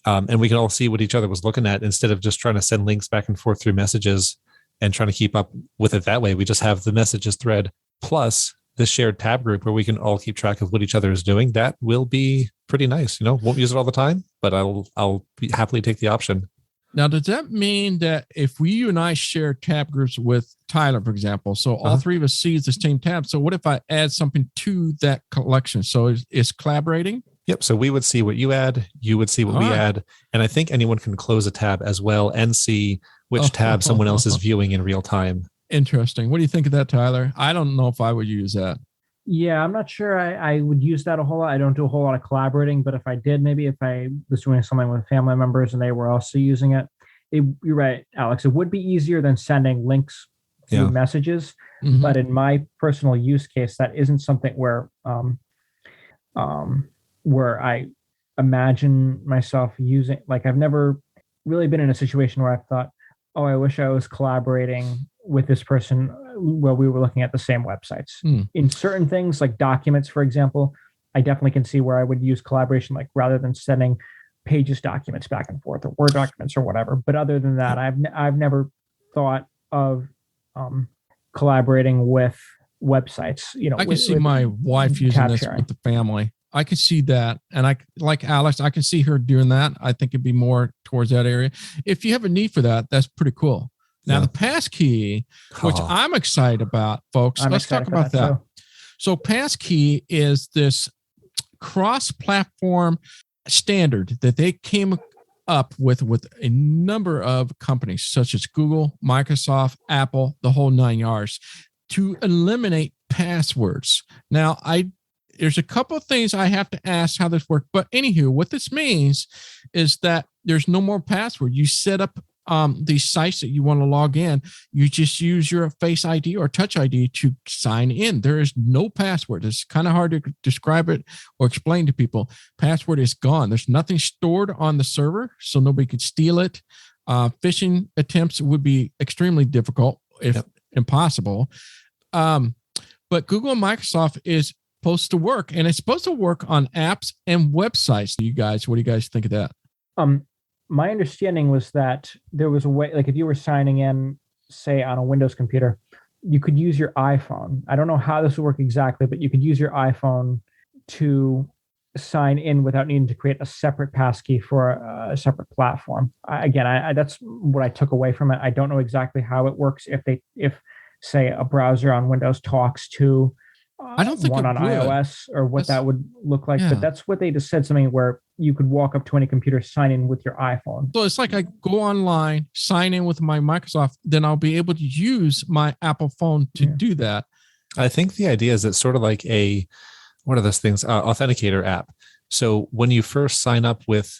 and we can all see what each other was looking at instead of just trying to send links back and forth through messages and trying to keep up with it that way. We just have the messages thread plus this shared tab group where we can all keep track of what each other is doing. That will be pretty nice. Won't use it all the time, but I'll happily take the option. Now, does that mean that if you and I share tab groups with Tyler, for example, so all three of us see the same tab. So what if I add something to that collection? So it's collaborating? Yep. So we would see what you add, you would see what we add. And I think anyone can close a tab as well and see which tab someone else is viewing in real time. Interesting. What do you think of that, Tyler? I don't know if I would use that. Yeah, I'm not sure I would use that a whole lot. I don't do a whole lot of collaborating, but if I did, maybe if I was doing something with family members and they were also using it, you're right, Alex. It would be easier than sending links through messages. But in my personal use case, that isn't something where I imagine myself using. Like I've never really been in a situation where I've thought, oh, I wish I was collaborating with this person where we were looking at the same websites. In certain things like documents, for example, I definitely can see where I would use collaboration, like rather than sending pages documents back and forth or Word documents or whatever. But other than that, I've never thought of collaborating with websites. I can see my wife using this with the family. I can see that. And I, like Alex, I can see her doing that. I think it'd be more towards that area. If you have a need for that, that's pretty cool. Now, the passkey, which I'm excited about, folks, let's talk about that. So passkey is this cross-platform standard that they came up with a number of companies such as Google, Microsoft, Apple, the whole 9 yards to eliminate passwords. Now, there's a couple of things I have to ask how this works. But anywho, what this means is that there's no more password. You set up these sites that you want to log in. You just use your Face ID or Touch ID to sign in. There is no password. It's kind of hard to describe it or explain to people. Password is gone. There's nothing stored on the server, so nobody could steal it. Phishing attempts would be extremely difficult, if impossible. But Google and Microsoft is supposed to work, and it's supposed to work on apps and websites. You guys, what do you guys think of that? My understanding was that there was a way, like if you were signing in, say on a Windows computer, you could use your iPhone. I don't know how this would work exactly, but you could use your iPhone to sign in without needing to create a separate passkey for a separate platform. That's what I took away from it. I don't know exactly how it works. If say a browser on Windows talks to I don't think one on iOS, or what that would look like. But that's what they just said, something where you could walk up to any computer, sign in with your iPhone. So it's like I go online, sign in with my Microsoft, then I'll be able to use my Apple phone to do that. I think the idea is it's sort of like one of those things, authenticator app. So when you first sign up with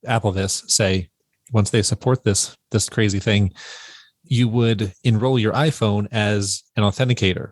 AppleVis, say, once they support this crazy thing, you would enroll your iPhone as an authenticator.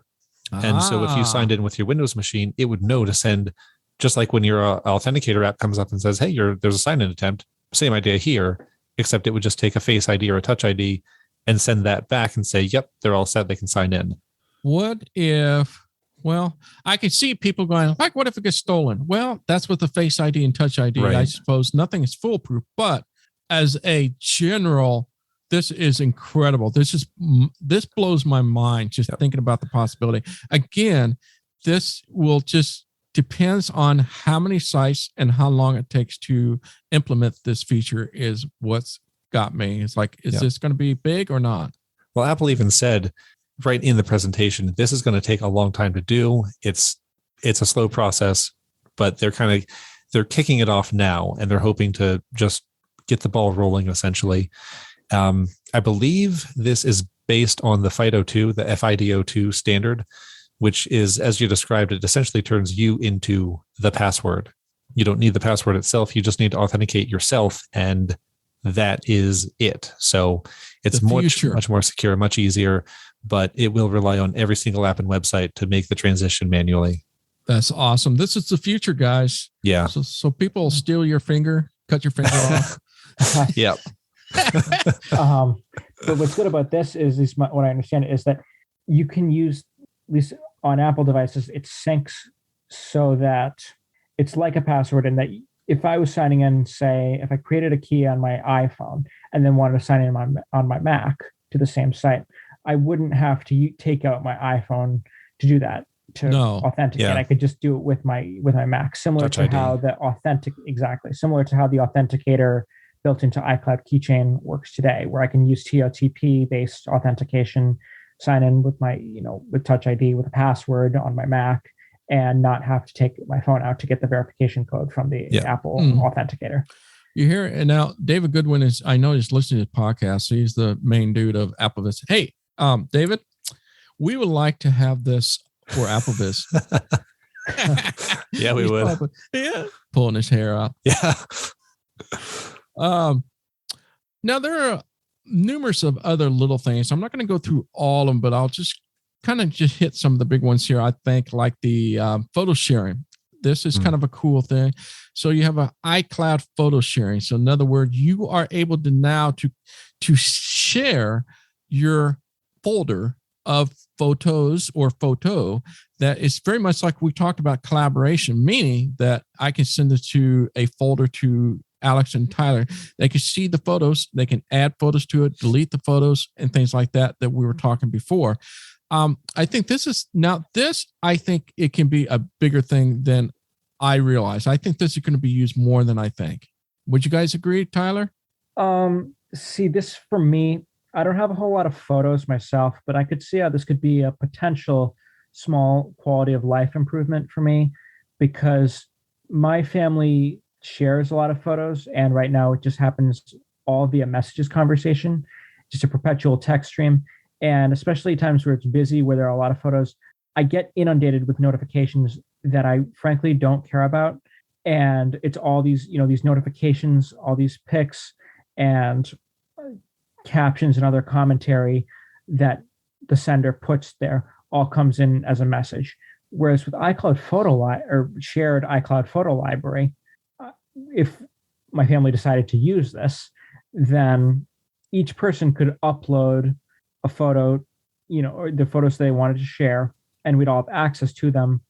And so if you signed in with your Windows machine, it would know to send, just like when your authenticator app comes up and says, hey, there's a sign-in attempt, same idea here, except it would just take a Face ID or a Touch ID and send that back and say, yep, they're all set, they can sign in. What if, well, I could see people going, like, what if it gets stolen? Well, that's with the Face ID and Touch ID. Right. I suppose nothing is foolproof, but as a general, this is incredible. This blows my mind just thinking about the possibility. Again, this will just depends on how many sites and how long it takes to implement this feature is what's got me. It's like, is this going to be big or not? Well, Apple even said right in the presentation, this is going to take a long time to do. It's a slow process, but they're kicking it off now, and they're hoping to just get the ball rolling essentially. I believe this is based on the FIDO2, the FIDO2 standard, which is, as you described, it essentially turns you into the password. You don't need the password itself. You just need to authenticate yourself, and that is it. So it's much more secure, much easier, but it will rely on every single app and website to make the transition manually. That's awesome. This is the future, guys. Yeah. So people steal your finger, cut your finger off. Yep. But what's good about this is what I understand is that you can use, at least on Apple devices, it syncs so that it's like a password, and that if I was signing in, say, if I created a key on my iPhone and then wanted to sign in on my Mac to the same site, I wouldn't have to take out my iPhone to do that, to authenticate. I could just do it with my Mac, similar to how the authenticator built into iCloud Keychain works today, where I can use TOTP-based authentication, sign in with my, with Touch ID with a password on my Mac, and not have to take my phone out to get the verification code from the Apple authenticator. You hear it? And now David Goodwin is, I know he's listening to the podcast. So he's the main dude of AppleVis. Hey, David, we would like to have this for AppleVis. Yeah, we would. Pulling his hair out. Yeah. Now there are numerous of other little things. I'm not going to go through all of them, but I'll just kind of hit some of the big ones here. I think like the photo sharing. This is kind of a cool thing. So you have an iCloud photo sharing. So in other words, you are able to now to share your folder of photos or photo that is very much like we talked about collaboration, meaning that I can send it to a folder to Alex and Tyler. They can see the photos, they can add photos to it, delete the photos, and things like that we were talking before. I think I think it can be a bigger thing than I realize. I think this is going to be used more than I think. Would you guys agree, Tyler? See, this for me, I don't have a whole lot of photos myself, but I could see how this could be a potential small quality of life improvement for me, because my family shares a lot of photos, and right now it just happens all via messages conversation, just a perpetual text stream. And especially times where it's busy, where there are a lot of photos, I get inundated with notifications that I frankly don't care about. And it's all these, these notifications, all these pics and captions and other commentary that the sender puts there all comes in as a message. Whereas with iCloud or shared iCloud photo library, if my family decided to use this, then each person could upload a photo, or the photos they wanted to share, and we'd all have access to them.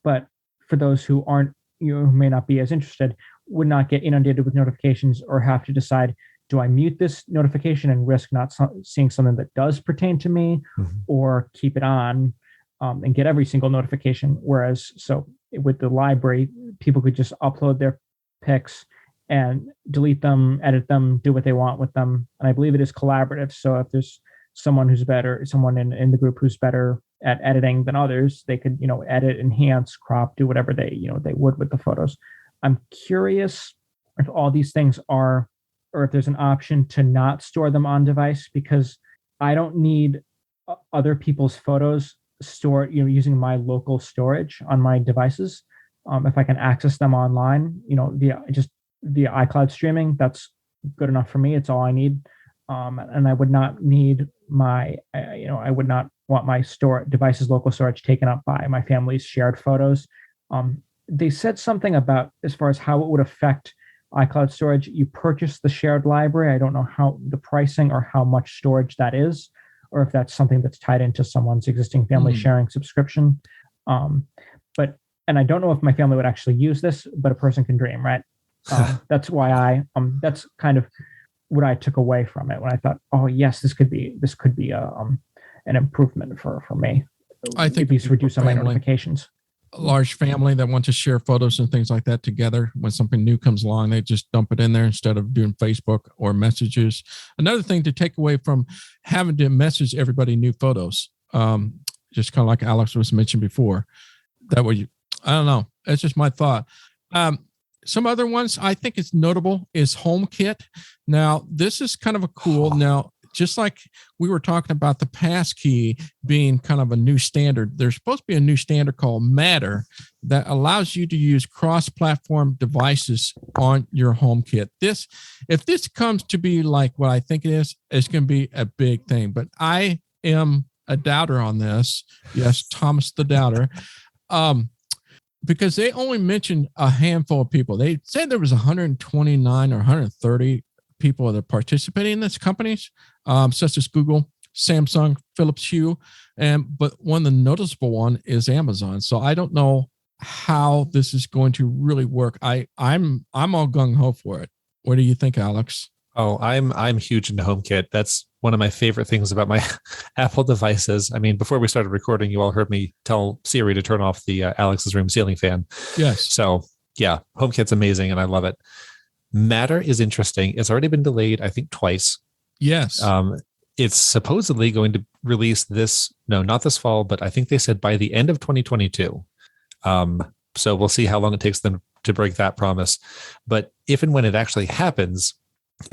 But for those who aren't, who may not be as interested, would not get inundated with notifications or have to decide, do I mute this notification and risk not seeing something that does pertain to me, or keep it on and get every single notification? Whereas, so with the library, people could just upload their pics and delete them, edit them, do what they want with them. And I believe it is collaborative. So if there's someone in the group who's better at editing than others, they could, edit, enhance, crop, do whatever they would with the photos. I'm curious if all these things are, or if there's an option to not store them on device, because I don't need other people's photos stored, using my local storage on my devices. If I can access them online, via iCloud streaming, that's good enough for me. It's all I need. And I would not need I would not want my device's local storage taken up by my family's shared photos. They said something about, as far as how it would affect iCloud storage, you purchase the shared library. I don't know how the pricing or how much storage that is, or if that's something that's tied into someone's existing family sharing subscription. And I don't know if my family would actually use this, but a person can dream, right? That's why that's kind of what I took away from it when I thought, oh yes, this could be an improvement for me. I think these reduce some of my notifications. A large family that wants to share photos and things like that together, when something new comes along, they just dump it in there instead of doing Facebook or messages. Another thing to take away from having to message everybody new photos, just kind of like Alex was mentioned before, that way I don't know. That's just my thought. Some other ones I think it's notable is HomeKit. Now, this is kind of a cool. Now, just like we were talking about the passkey being kind of a new standard, there's supposed to be a new standard called Matter that allows you to use cross-platform devices on your HomeKit. If this comes to be like what I think it is, it's going to be a big thing. But I am a doubter on this. Yes, Thomas the doubter. Because they only mentioned a handful of people. They said there was 129 or 130 people that are participating in this companies, such as Google, Samsung, Philips Hue, but one of the noticeable one is Amazon. So I don't know how this is going to really work. I'm all gung ho for it. What do you think, Alex? Oh, I'm huge into HomeKit. That's one of my favorite things about my Apple devices. I mean, before we started recording, you all heard me tell Siri to turn off the Alex's room ceiling fan. Yes. So yeah, HomeKit's amazing and I love it. Matter is interesting. It's already been delayed, I think, twice. Yes. It's supposedly going to release not this fall, but I think they said by the end of 2022. So we'll see how long it takes them to break that promise. But if and when it actually happens,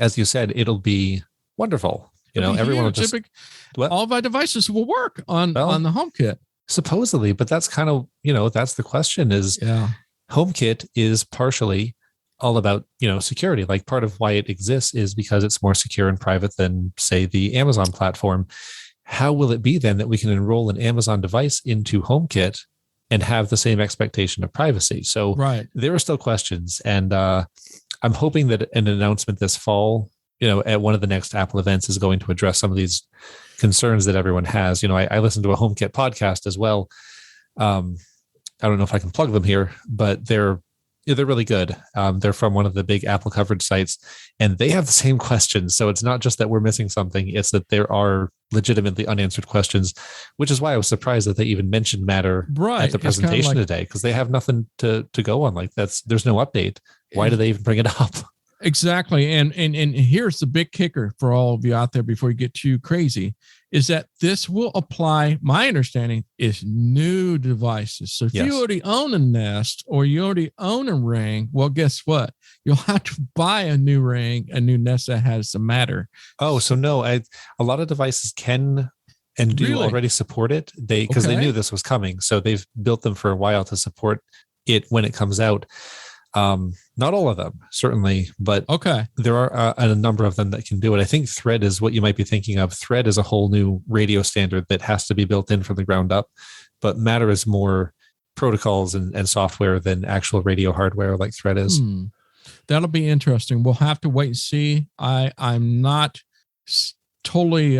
as you said, it'll be wonderful. Everyone will just all of our devices will work on the HomeKit. Supposedly, but that's kind of, that's the question is HomeKit is partially all about, security. Like part of why it exists is because it's more secure and private than, say, the Amazon platform. How will it be then that we can enroll an Amazon device into HomeKit and have the same expectation of privacy? So there are still questions. And I'm hoping that an announcement this fall, at one of the next Apple events is going to address some of these concerns that everyone has. I listen to a HomeKit podcast as well. I don't know if I can plug them here, but they're really good. They're from one of the big Apple coverage sites, and they have the same questions. So it's not just that we're missing something; it's that there are legitimately unanswered questions, which is why I was surprised that they even mentioned Matter at the presentation today, because they have nothing to go on. Like there's no update. Why do they even bring it up? Exactly. And here's the big kicker for all of you out there before you get too crazy, is that this will apply, my understanding is new devices. So if you already own a Nest or you already own a Ring, well, guess what? You'll have to buy a new Ring, a new Nest that has the Matter. Oh, so no, a lot of devices can and do Really? already support it. Because they Okay. knew this was coming. So they've built them for a while to support it when it comes out. Not all of them, certainly, but Okay. there are a number of them that can do it. I think Thread is what you might be thinking of. Thread is a whole new radio standard that has to be built in from the ground up, but Matter is more protocols and software than actual radio hardware like Thread is. That'll be interesting. We'll have to wait and see. I'm not totally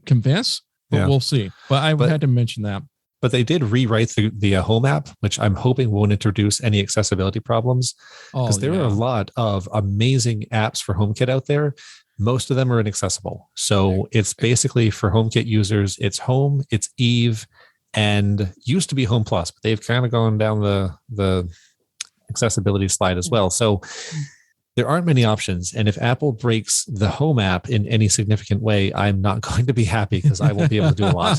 convinced, but we'll see. But I had to mention that. But they did rewrite the Home app, which I'm hoping won't introduce any accessibility problems, because there are a lot of amazing apps for HomeKit out there. Most of them are inaccessible. So it's basically for HomeKit users, it's Home, it's Eve, and used to be Home Plus, but they've kind of gone down the accessibility slide as well. So there aren't many options. And if Apple breaks the Home app in any significant way, I'm not going to be happy because I won't be able to do a lot.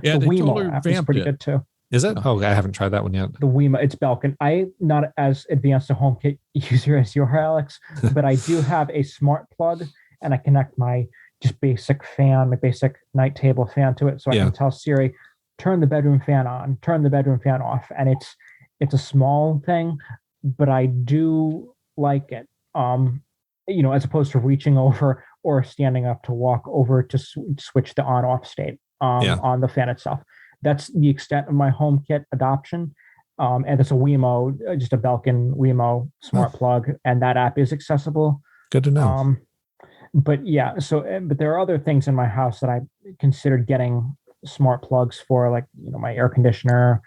Yeah, the Wemo app is pretty good too. Is it? Oh, I haven't tried that one yet. The Wemo, it's Belkin. I'm not as advanced a HomeKit user as you are, Alex, but I do have a smart plug, and I connect my just basic fan, my basic night table fan to it, so I can tell Siri, turn the bedroom fan on, turn the bedroom fan off, and it's a small thing, but I do like it. As opposed to reaching over or standing up to walk over to switch the on-off state on the fan itself. That's the extent of my HomeKit adoption. And it's a Wemo, just a Belkin Wemo smart plug, and that app is accessible. Good to know. But there are other things in my house that I considered getting smart plugs for, like my air conditioner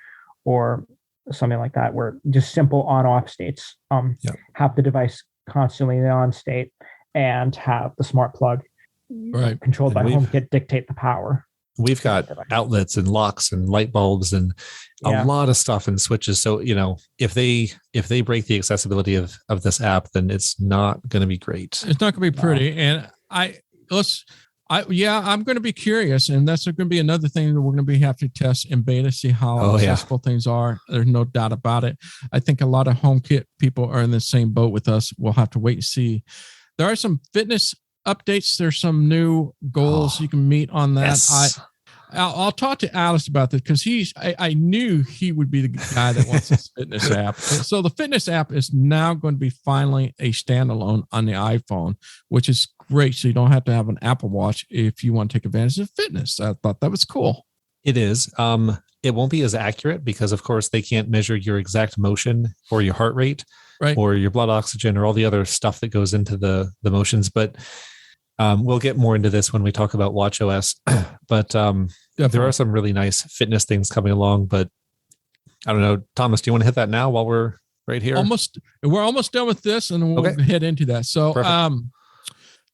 or something like that, where just simple on-off states have the device constantly in the on state and have the smart plug controlled by HomeKit dictate the power. We've got outlets and locks and light bulbs and a lot of stuff and switches. So, if they break the accessibility of this app, then it's not going to be great. It's not going to be pretty. And I'm going to be curious, and that's going to be another thing that we're going to have to test in beta, see how accessible things are. There's no doubt about it. I think a lot of HomeKit people are in the same boat with us. We'll have to wait and see. There are some fitness updates. There's some new goals you can meet on that. Yes. I'll talk to Alice about this because I knew he would be the guy that wants this fitness app. So the fitness app is now going to be finally a standalone on the iPhone, which is great. So you don't have to have an Apple Watch if you want to take advantage of fitness. I thought that was cool. It is. It won't be as accurate because, of course, they can't measure your exact motion or your heart rate or your blood oxygen or all the other stuff that goes into the motions. But we'll get more into this when we talk about watchOS. But there are some really nice fitness things coming along. But I don't know, Thomas, do you want to hit that now while we're right here? We're almost done with this, and we'll head into that. So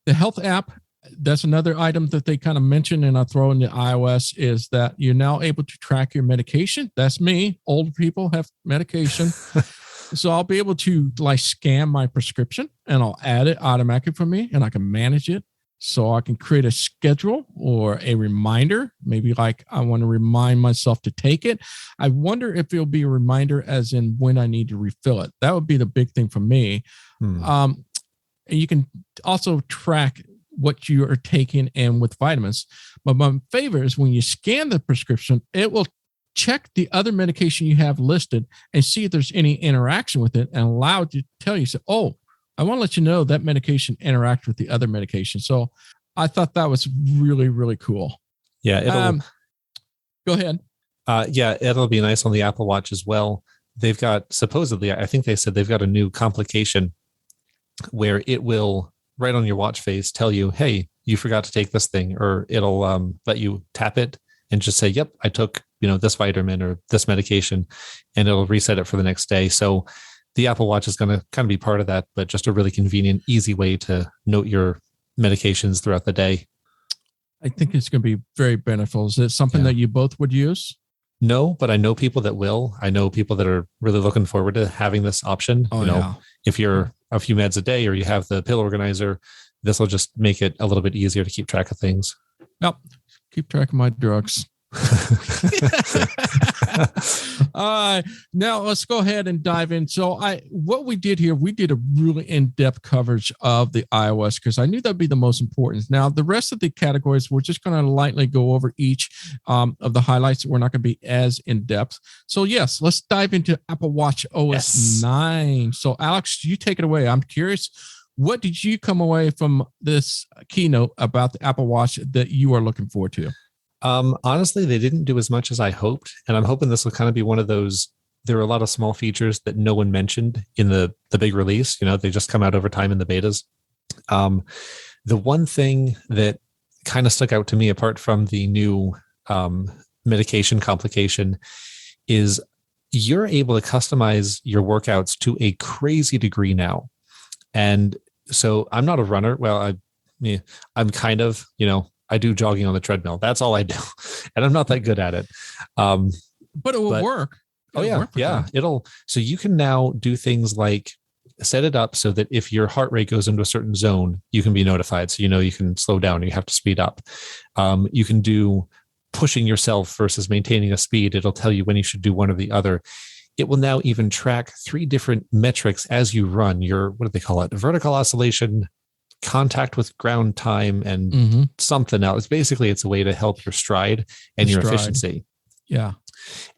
the health app, that's another item that they kind of mentioned, and I'll throw into iOS, is that you're now able to track your medication. That's me. Older people have medication. So I'll be able to scan my prescription, and I'll add it automatically for me, and I can manage it. So I can create a schedule or a reminder, maybe I want to remind myself to take it. I wonder if it'll be a reminder as in when I need to refill it. That would be the big thing for me. And you can also track what you are taking and with vitamins. But my favorite is when you scan the prescription, it will check the other medication you have listed and see if there's any interaction with it and allow it to tell you, I want to let you know that medication interacts with the other medication. So I thought that was really, really cool. Yeah. Go ahead. It'll be nice on the Apple Watch as well. They've got, supposedly, I think they said they've got a new complication where it will, right on your watch face, tell you, hey, you forgot to take this thing, or it'll let you tap it and just say, yep, I took this vitamin or this medication, and it'll reset it for the next day. So the Apple Watch is going to kind of be part of that, but just a really convenient, easy way to note your medications throughout the day. I think it's going to be very beneficial. Is it something that you both would use? No, but I know people that will. I know people that are really looking forward to having this option. If you're a few meds a day or you have the pill organizer, this will just make it a little bit easier to keep track of things. Yep. Keep track of my drugs. Now let's go ahead and dive in. So what we did here, we did a really in-depth coverage of the iOS because I knew that'd be the most important. Now the rest of the categories, we're just going to lightly go over each of the highlights. We're not going to be as in-depth. So yes, let's dive into Apple Watch OS 9. So Alex, you take it away. I'm curious, what did you come away from this keynote about the Apple Watch that you are looking forward to? Honestly, they didn't do as much as I hoped. And I'm hoping this will kind of be one of those, there are a lot of small features that no one mentioned in the big release. They just come out over time in the betas. The one thing that kind of stuck out to me, apart from the new medication complication, is you're able to customize your workouts to a crazy degree now. And so I'm not a runner. Well, I'm kind of, I do jogging on the treadmill. That's all I do. And I'm not that good at it. But it will work. Yeah. So you can now do things like set it up so that if your heart rate goes into a certain zone, you can be notified. So, you can slow down, you have to speed up. You can do pushing yourself versus maintaining a speed. It'll tell you when you should do one or the other. It will now even track 3 different metrics as you run. Your, what do they call it? Vertical oscillation, contact with ground time, and something else. Basically, it's a way to help your stride and your efficiency. Yeah.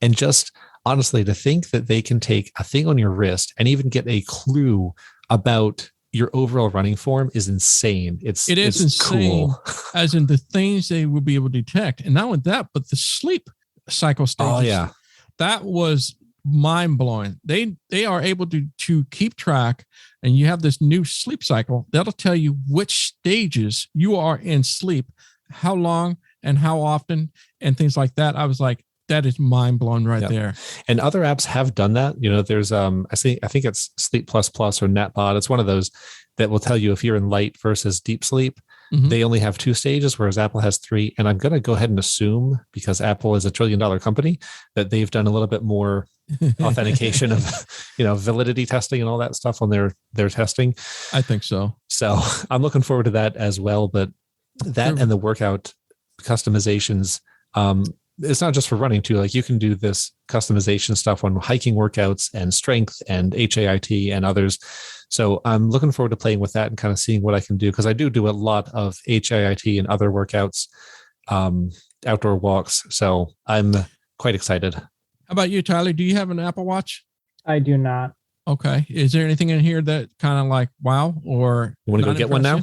And just honestly, to think that they can take a thing on your wrist and even get a clue about your overall running form is insane. It's insane, cool. As in the things they will be able to detect. And not only that, but the sleep cycle stages. Oh, yeah. That was mind-blowing. They are able to keep track, and you have this new sleep cycle that'll tell you which stages you are in sleep, how long and how often, and things like that. I was like, that is mind-blowing right there. And other apps have done that. There's I think it's Sleep Plus Plus or NatBot. It's one of those that will tell you if you're in light versus deep sleep. They only have 2 stages, whereas Apple has 3. And I'm going to go ahead and assume, because Apple is a $1 trillion company, that they've done a little bit more authentication of, validity testing and all that stuff on their testing. I think so. So I'm looking forward to that as well. But that and the workout customizations, it's not just for running too. Like you can do this customization stuff on hiking workouts and strength and HIIT and others. So I'm looking forward to playing with that and kind of seeing what I can do, because I do a lot of HIIT and other workouts, outdoor walks. So I'm quite excited. How about you, Tyler? Do you have an Apple Watch? I do not. Okay. Is there anything in here that kind of like, wow, or you want to go get one now?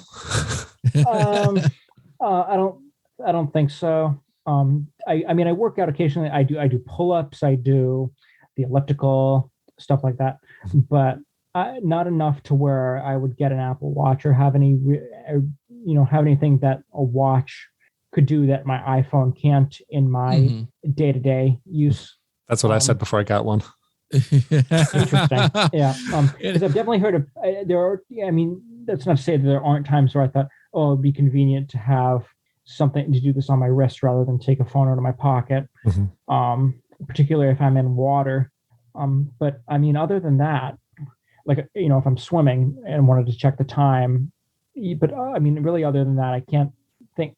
I don't think so. I mean, I work out occasionally. I do pull-ups. I do the elliptical, stuff like that, but not enough to where I would get an Apple Watch or have have anything that a watch could do that my iPhone can't in my day-to-day use. That's what I said before I got one. Interesting. Yeah. Because I've definitely heard of that's not to say that there aren't times where I thought, oh, it'd be convenient to have something to do this on my wrist rather than take a phone out of my pocket, particularly if I'm in water. But I mean, other than that, like, if I'm swimming and wanted to check the time, but I mean, really, other than that, I can't think.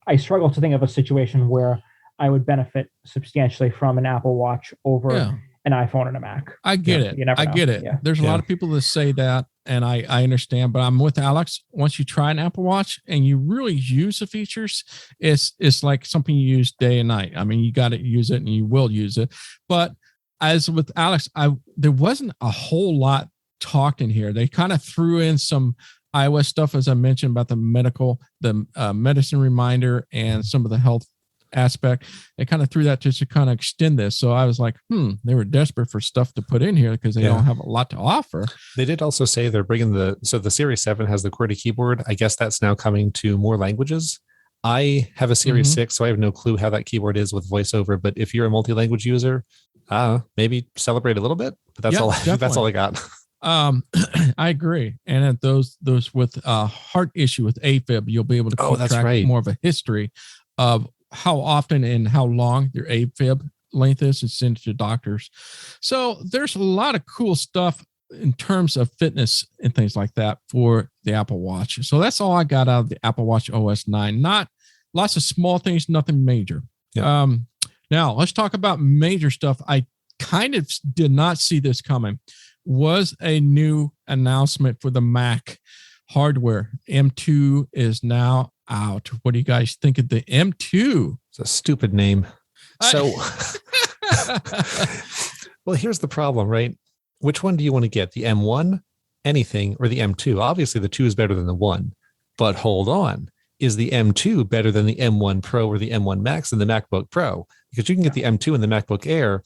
I struggle to think of a situation where I would benefit substantially from an Apple Watch over an iPhone and a Mac. I get it. I get it. Yeah. There's a lot of people that say that, and I understand, but I'm with Alex. Once you try an Apple Watch and you really use the features, it's like something you use day and night. I mean, you got to use it and you will use it. But as with Alex, there wasn't a whole lot talked in here. They kind of threw in some iOS stuff, as I mentioned, about the medicine reminder and some of the health aspect. They kind of threw that just to kind of extend this. So I was like, they were desperate for stuff to put in here because they don't have a lot to offer. They did also say they're bringing the Series 7 has the QWERTY keyboard. I guess that's now coming to more languages. I have a Series 6, so I have no clue how that keyboard is with VoiceOver. But if you're a multi-language user, maybe celebrate a little bit. But that's all. That's all I got. I agree. And those with heart issue with AFib, you'll be able to keep track more of a history of how often and how long their AFib length is and send it to doctors. So there's a lot of cool stuff in terms of fitness and things like that for the Apple Watch. So that's all I got out of the Apple Watch OS 9. Not lots of small things, nothing major. Yeah. Now let's talk about major stuff. I kind of did not see this coming. Was a new announcement for the Mac hardware. M2 is now out. What do you guys think of the M2? It's a stupid name. So, well, here's the problem, right? Which one do you want to get? The M1, anything, or the M2? Obviously, the 2 is better than the 1. But hold on. Is the M2 better than the M1 Pro or the M1 Max and the MacBook Pro? Because you can get the M2 and the MacBook Air,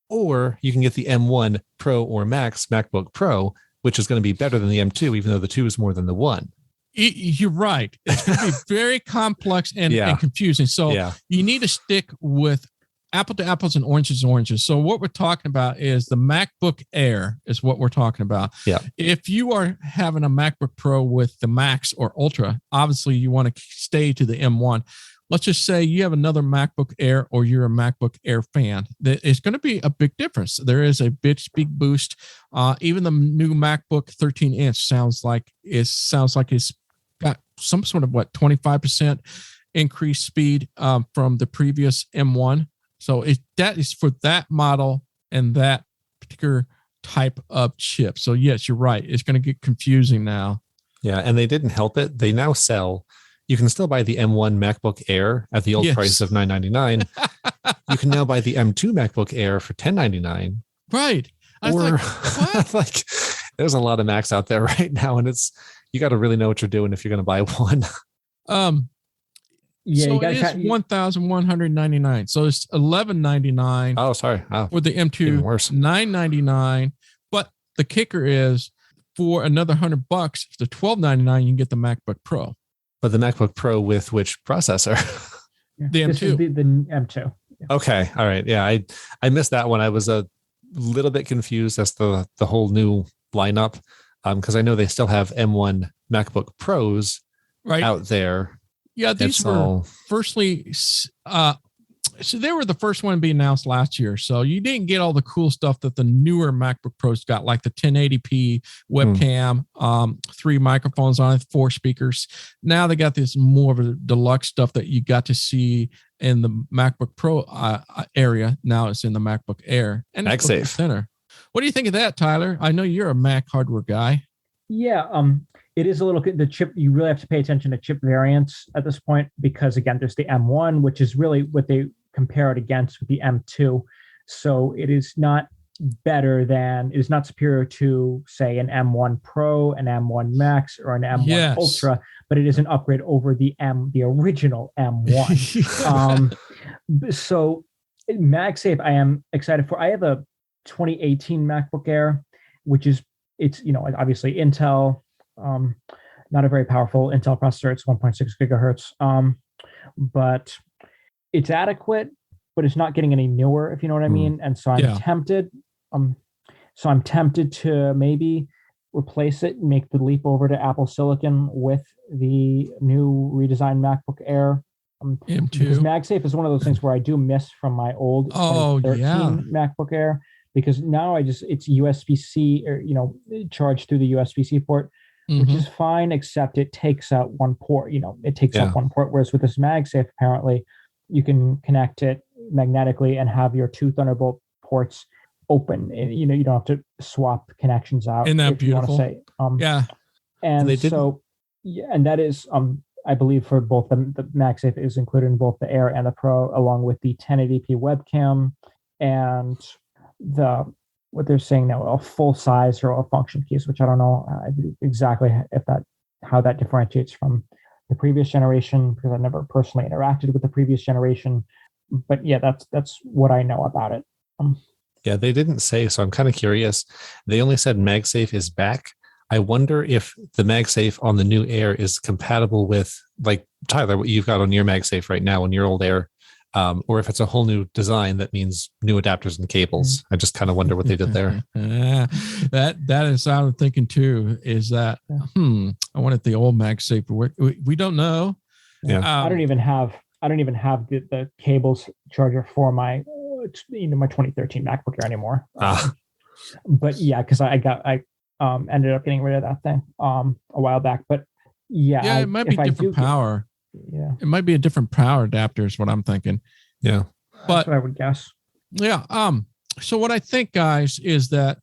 or you can get the M1 Pro or Max MacBook Pro, which is going to be better than the M2, even though the 2 is more than the 1. You're right. It's going to be very complex and confusing. So you need to stick with apple to apples and oranges to oranges. So what we're talking about is the MacBook Air is what we're talking about. Yeah. If you are having a MacBook Pro with the Max or Ultra, obviously you want to stay to the M1. Let's just say you have another MacBook Air or you're a MacBook Air fan. It's going to be a big difference. There is a big boost. Even the new MacBook 13-inch sounds like it's got some sort of 25% increased speed from the previous M1. So that is for that model and that particular type of chip. So yes, you're right. It's going to get confusing now. Yeah, and they didn't help it. They now sell. You can still buy the M1 MacBook Air at the old price of $999. You can now buy the M2 MacBook Air for $1099. Right. Or like, there's a lot of Macs out there right now, and you got to really know what you're doing if you're going to buy one. Yeah, so it is $1,199. So it's $1,199. Oh, sorry. Oh, for the M2, even worse. $999. But the kicker is for another $100, the $1,299, you can get the MacBook Pro. But the MacBook Pro with which processor? The M2. This is the M2. Yeah. Okay. All right. Yeah, I missed that one. I was a little bit confused as to the whole new lineup because I know they still have M1 MacBook Pros out there. Yeah, these were firstly, so they were the first one to be announced last year. So you didn't get all the cool stuff that the newer MacBook Pros got, like the 1080p webcam, 3 microphones on it, 4 speakers. Now they got this more of a deluxe stuff that you got to see in the MacBook Pro area. Now it's in the MacBook Air and MagSafe Center. What do you think of that, Tyler? I know you're a Mac hardware guy. Yeah, it is a little the chip. You really have to pay attention to chip variants at this point because again, there's the M1, which is really what they compare it against with the M2. So it is not superior to say an M1 Pro, an M1 Max, or an M1 Ultra, but it is an upgrade over the original M1. So MagSafe, I am excited for. I have a 2018 MacBook Air, which is it's obviously Intel, not a very powerful Intel processor. It's 1.6 gigahertz, but it's adequate, but it's not getting any newer, if you know what I mean. And so I'm tempted. So I'm tempted to maybe replace it, make the leap over to Apple Silicon with the new redesigned MacBook Air. M2. Because MagSafe is one of those things where I do miss from my old 2013 MacBook Air. Because now it's USB-C or charged through the USB-C port, which is fine, except it takes out one port. It takes out one port. Whereas with this MagSafe, apparently, you can connect it magnetically and have your 2 Thunderbolt ports open. And, you don't have to swap connections out. Isn't that beautiful? And that is I believe for both the MagSafe is included in both the Air and the Pro, along with the 1080p webcam and what they're saying now, a full size or a function keys, which I don't know exactly how that differentiates from the previous generation, because I've never personally interacted with the previous generation. But yeah, that's what I know about it. Yeah, they didn't say, so I'm kind of curious. They only said MagSafe is back. I wonder if the MagSafe on the new Air is compatible with, like, Tyler, what you've got on your MagSafe right now on your old Air. Or if it's a whole new design that means new adapters and cables. I just kind of wonder what they did there. That is what I'm thinking too, is that, I wanted the old MagSafe. We don't know. Yeah. I don't even have the cables charger for my 2013 MacBook Air anymore. But yeah, because I ended up getting rid of that thing a while back. But it might be different power. Yeah, it might be a different power adapter is what I'm thinking. Yeah. That's what I would guess. Yeah. So what I think, guys, is that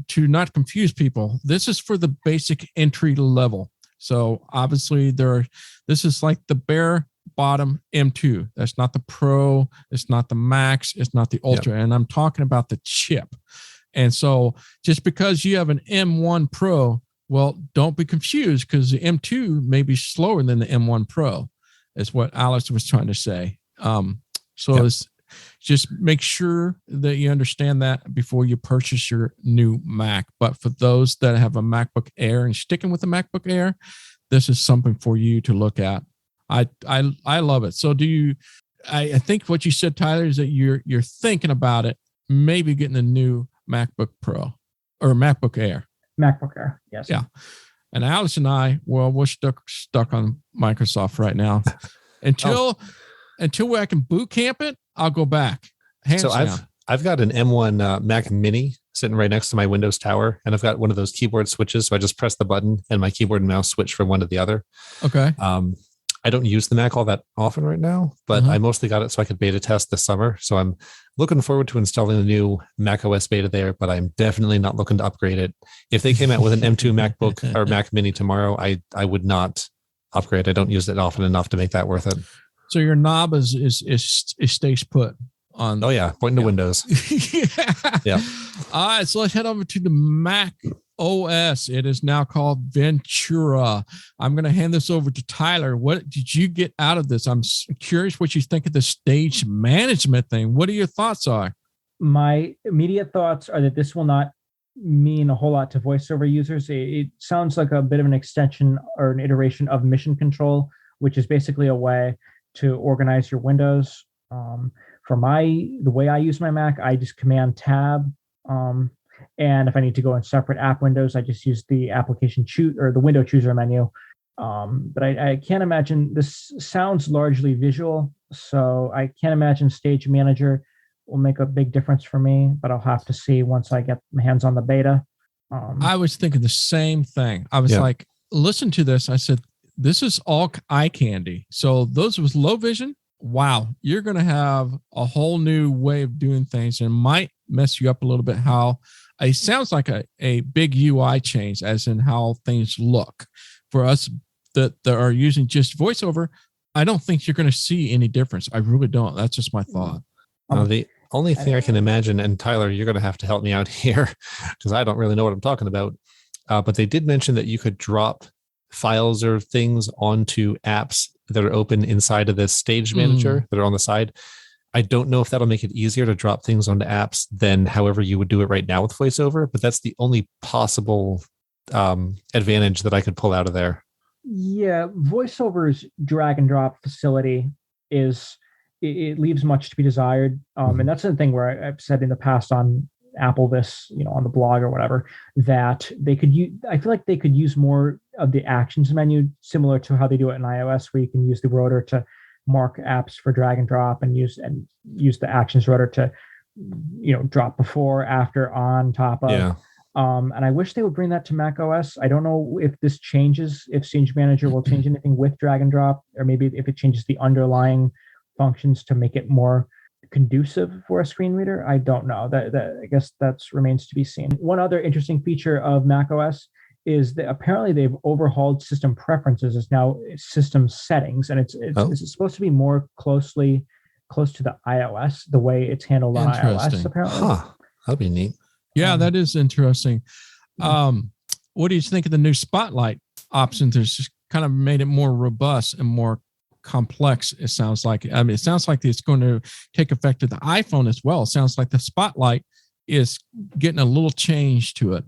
to not confuse people, this is for the basic entry level. So obviously this is like the bare bottom M2. That's not the Pro. It's not the Max. It's not the Ultra. Yep. And I'm talking about the chip. And so just because you have an M1 Pro, well, don't be confused, because the M2 may be slower than the M1 Pro, is what Alice was trying to say. It's just make sure that you understand that before you purchase your new Mac. But for those that have a MacBook Air and sticking with the MacBook Air, this is something for you to look at. I love it. So I think what you said, Tyler, is that you're thinking about it, maybe getting a new MacBook Pro or MacBook Air. MacBook Air, yes. Yeah. And Alice and I, well, we're stuck on Microsoft right now. Until I can boot camp it, I'll go back. I've got an M1 Mac Mini sitting right next to my Windows tower, and I've got one of those keyboard switches. So I just press the button and my keyboard and mouse switch from one to the other. Okay. I don't use the Mac all that often right now, but I mostly got it so I could beta test this summer. So I'm looking forward to installing the new Mac OS beta there, but I'm definitely not looking to upgrade it. If they came out with an M2 MacBook or Mac Mini tomorrow, I would not upgrade. I don't use it often enough to make that worth it. So your knob is stays put on. Oh yeah, pointing to Windows. Yeah. All right, so let's head over to the Mac OS. It is now called Ventura. I'm going to hand this over to Tyler. What did you get out of this? I'm curious what you think of the stage management thing. What are your thoughts are? My immediate thoughts are that this will not mean a whole lot to voiceover users. It sounds like a bit of an extension or an iteration of Mission Control, which is basically a way to organize your windows. For the way I use my Mac, I just Command Tab. And if I need to go in separate app windows, I just use the application or the window chooser menu. But I can't imagine, this sounds largely visual, so I can't imagine Stage Manager will make a big difference for me, but I'll have to see once I get my hands on the beta. I was thinking the same thing. I was like, listen to this. I said, this is all eye candy. So those with low vision, wow, you're going to have a whole new way of doing things, and might mess you up a little bit. How it sounds like a big UI change, as in how things look. For us that are using just VoiceOver, I don't think you're going to see any difference. I really don't. That's just my thought. The only thing I can imagine, and Tyler, you're going to have to help me out here because I don't really know what I'm talking about. But they did mention that you could drop files or things onto apps that are open inside of this Stage Manager that are on the side. I don't know if that'll make it easier to drop things onto apps than however you would do it right now with VoiceOver, but that's the only possible advantage that I could pull out of there. Yeah, VoiceOver's drag and drop facility it leaves much to be desired. And that's the thing where I've said in the past on AppleVis, on the blog or whatever, that they could use, I feel like they could use more of the actions menu, similar to how they do it in iOS, where you can use the rotor to mark apps for drag and drop, and use the actions rotor to, drop before, after, on, top of. Yeah. And I wish they would bring that to Mac OS. I don't know if this changes, if Stage Manager will change anything with drag and drop, or maybe if it changes the underlying functions to make it more conducive for a screen reader. I don't know. That I guess that remains to be seen. One other interesting feature of Mac OS is that apparently they've overhauled system preferences. It's now system settings, and it's supposed to be more close to the iOS, the way it's handled on iOS, apparently. That'd be neat. Yeah, that is interesting. What do you think of the new Spotlight options? It's just kind of made it more robust and more complex. It sounds like. I mean, it sounds like it's going to take effect to the iPhone as well. It sounds like the Spotlight is getting a little change to it.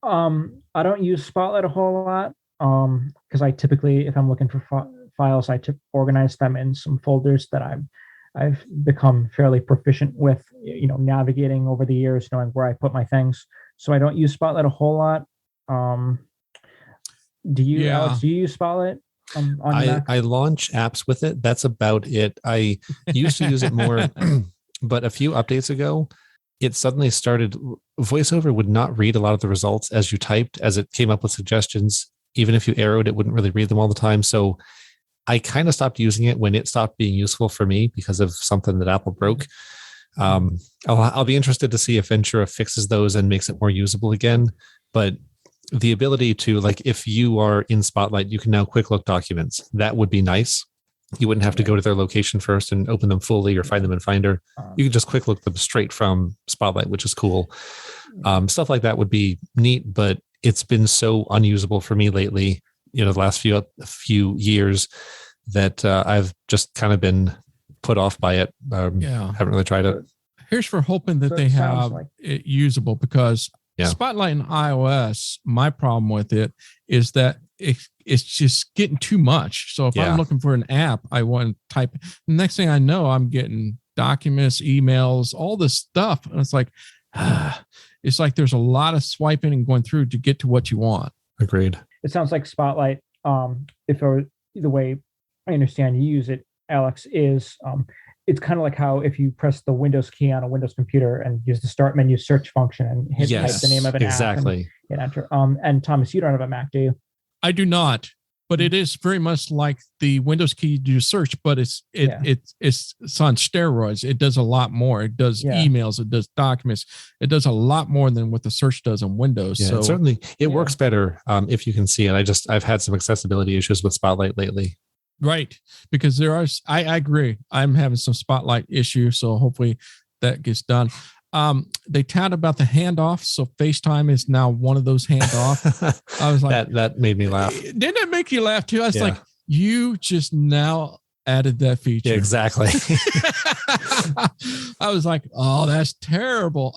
I don't use Spotlight a whole lot because I typically, if I'm looking for files, I organize them in some folders that I've become fairly proficient with, navigating over the years, knowing where I put my things. So I don't use Spotlight a whole lot. Do you, Alex, do you use Spotlight? I launch apps with it. That's about it. I used to use it more, but a few updates ago, it suddenly started. VoiceOver would not read a lot of the results as you typed, as it came up with suggestions. Even if you arrowed, it wouldn't really read them all the time. So I kind of stopped using it when it stopped being useful for me because of something that Apple broke. I'll be interested to see if Ventura fixes those and makes it more usable again. But the ability to, like, if you are in Spotlight, you can now quick look documents. That would be nice. You wouldn't have to go to their location first and open them fully or find them in Finder. You can just quick look them straight from Spotlight, which is cool. Stuff like that would be neat, but it's been so unusable for me lately, the last few years, that I've just kind of been put off by it. Haven't really tried it. Here's for hoping that they have it usable, because Spotlight in iOS, my problem with it is that it's just getting too much. So if I'm looking for an app, I want to type. The next thing I know, I'm getting documents, emails, all this stuff. And it's like, there's a lot of swiping and going through to get to what you want. Agreed. It sounds like Spotlight, if the way I understand you use it, Alex, is it's kind of like how if you press the Windows key on a Windows computer and use the start menu search function and type the name of an app and hit enter. And Thomas, you don't have a Mac, do you? I do not, but it is very much like the Windows key to search, but it's on steroids. It does a lot more. It does emails, it does documents, it does a lot more than what the search does on Windows. Yeah, so certainly it works better if you can see it. I've had some accessibility issues with Spotlight lately. Right. Because I agree. I'm having some Spotlight issues. So hopefully that gets done. They tout about the handoff. So FaceTime is now one of those handoff. I was like, that made me laugh. Didn't it make you laugh too? I was like, you just now added that feature. Yeah, exactly. I was like, oh, that's terrible.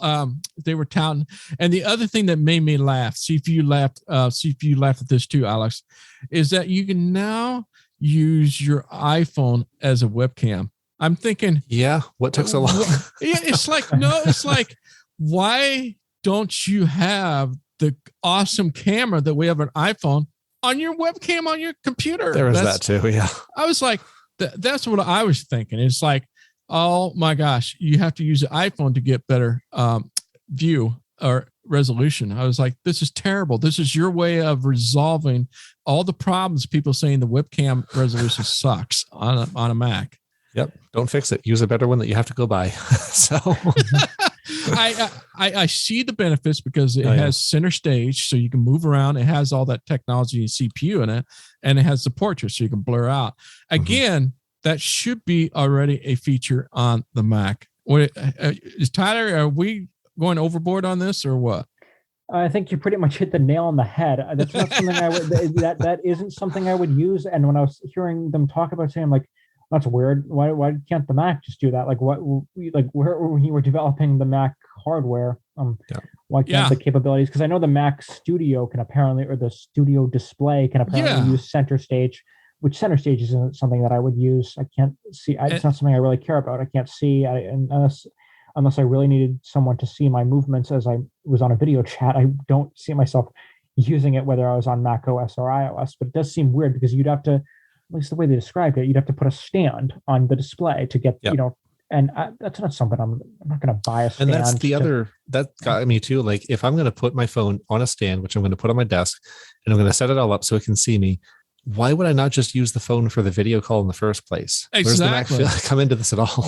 They were touting. And the other thing that made me laugh, see if you laughed at this too, Alex, is that you can now use your iPhone as a webcam. I'm thinking, what took so long? It's like, why don't you have the awesome camera that we have an iPhone on your webcam on your computer? There is that too. Yeah. I was like, that's what I was thinking. It's like, oh my gosh, you have to use the iPhone to get better view or resolution. I was like, this is terrible. This is your way of resolving all the problems people saying the webcam resolution sucks on a Mac. Yep. Don't fix it. Use a better one that you have to go buy. So I see the benefits because it has center stage, so you can move around. It has all that technology and CPU in it, and it has the portrait, so you can blur out. Again, that should be already a feature on the Mac. Is Tyler, are we going overboard on this or what? I think you pretty much hit the nail on the head. That's not something I would. That isn't something I would use. And when I was hearing them talk about it, I'm like, that's weird. Why can't the Mac just do that? Like where when you were developing the Mac hardware, why can't the capabilities? Because I know the Mac Studio can apparently, or the Studio Display can apparently use center stage, which center stage isn't something that I would use. I can't see. It's not something I really care about. I can't see unless I really needed someone to see my movements as I was on a video chat. I don't see myself using it whether I was on Mac OS or iOS. But it does seem weird because you'd have to, at least the way they described it, you'd have to put a stand on the display to get, and that's not something I'm not going to buy a stand. And that's that got me too. Like if I'm going to put my phone on a stand, which I'm going to put on my desk, and I'm going to set it all up so it can see me, why would I not just use the phone for the video call in the first place? Exactly. Where's the Mac come into this at all?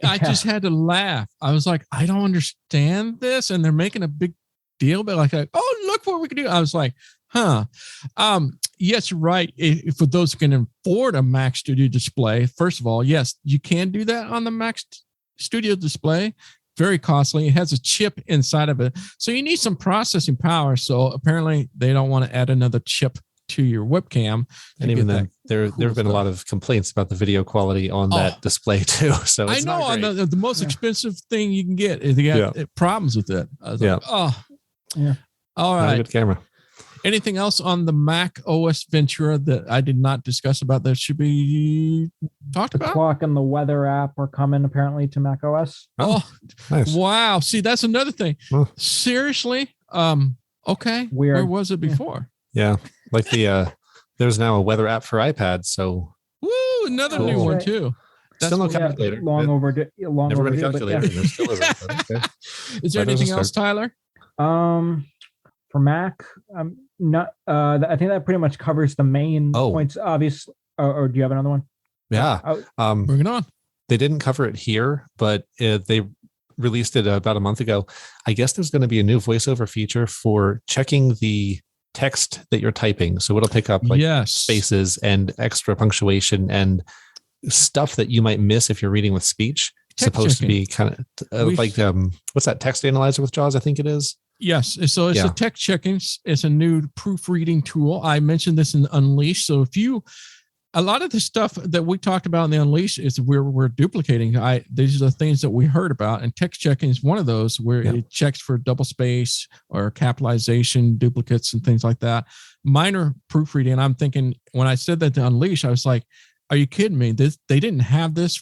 I just had to laugh. I was like, I don't understand this. And they're making a big deal, but like, oh, look what we can do. I was like, yes, you're right. For those who can afford a Mac Studio Display, first of all, yes, you can do that on the Mac Studio Display. Very costly. It has a chip inside of it. So you need some processing power. So apparently they don't want to add another chip to your webcam. And even then, there have been a lot of complaints about the video quality on that display too. So it's I know on the most expensive thing you can get, they got problems with it. I was like, all right. Not a good camera. Anything else on the Mac OS Ventura that I did not discuss about that should be talked about? The clock and the weather app are coming apparently to Mac OS. Oh, nice. Wow. See, that's another thing. Seriously? Okay. Weird. Where was it before? Yeah. Like there's now a weather app for iPad. So another new one too. That's still no calculator. Long overdue. Never been a calculator. Is there anything else, Tyler? For Mac, not. I think that pretty much covers the main points. Obviously, or do you have another one? Yeah. Bring it on. They didn't cover it here, but they released it about a month ago. I guess there's going to be a new voiceover feature for checking the text that you're typing. So it'll pick up like spaces and extra punctuation and stuff that you might miss if you're reading with speech. Supposed to be kind of like what's that text analyzer with JAWS? I think it is. Yes. So it's a text checking. It's a new proofreading tool. I mentioned this in Unleash. So a lot of the stuff that we talked about in the Unleash is we're duplicating. These are the things that we heard about, and text checking is one of those where it checks for double space or capitalization, duplicates, and things like that. Minor proofreading. And I'm thinking when I said that to Unleash, I was like, "Are you kidding me? They didn't have this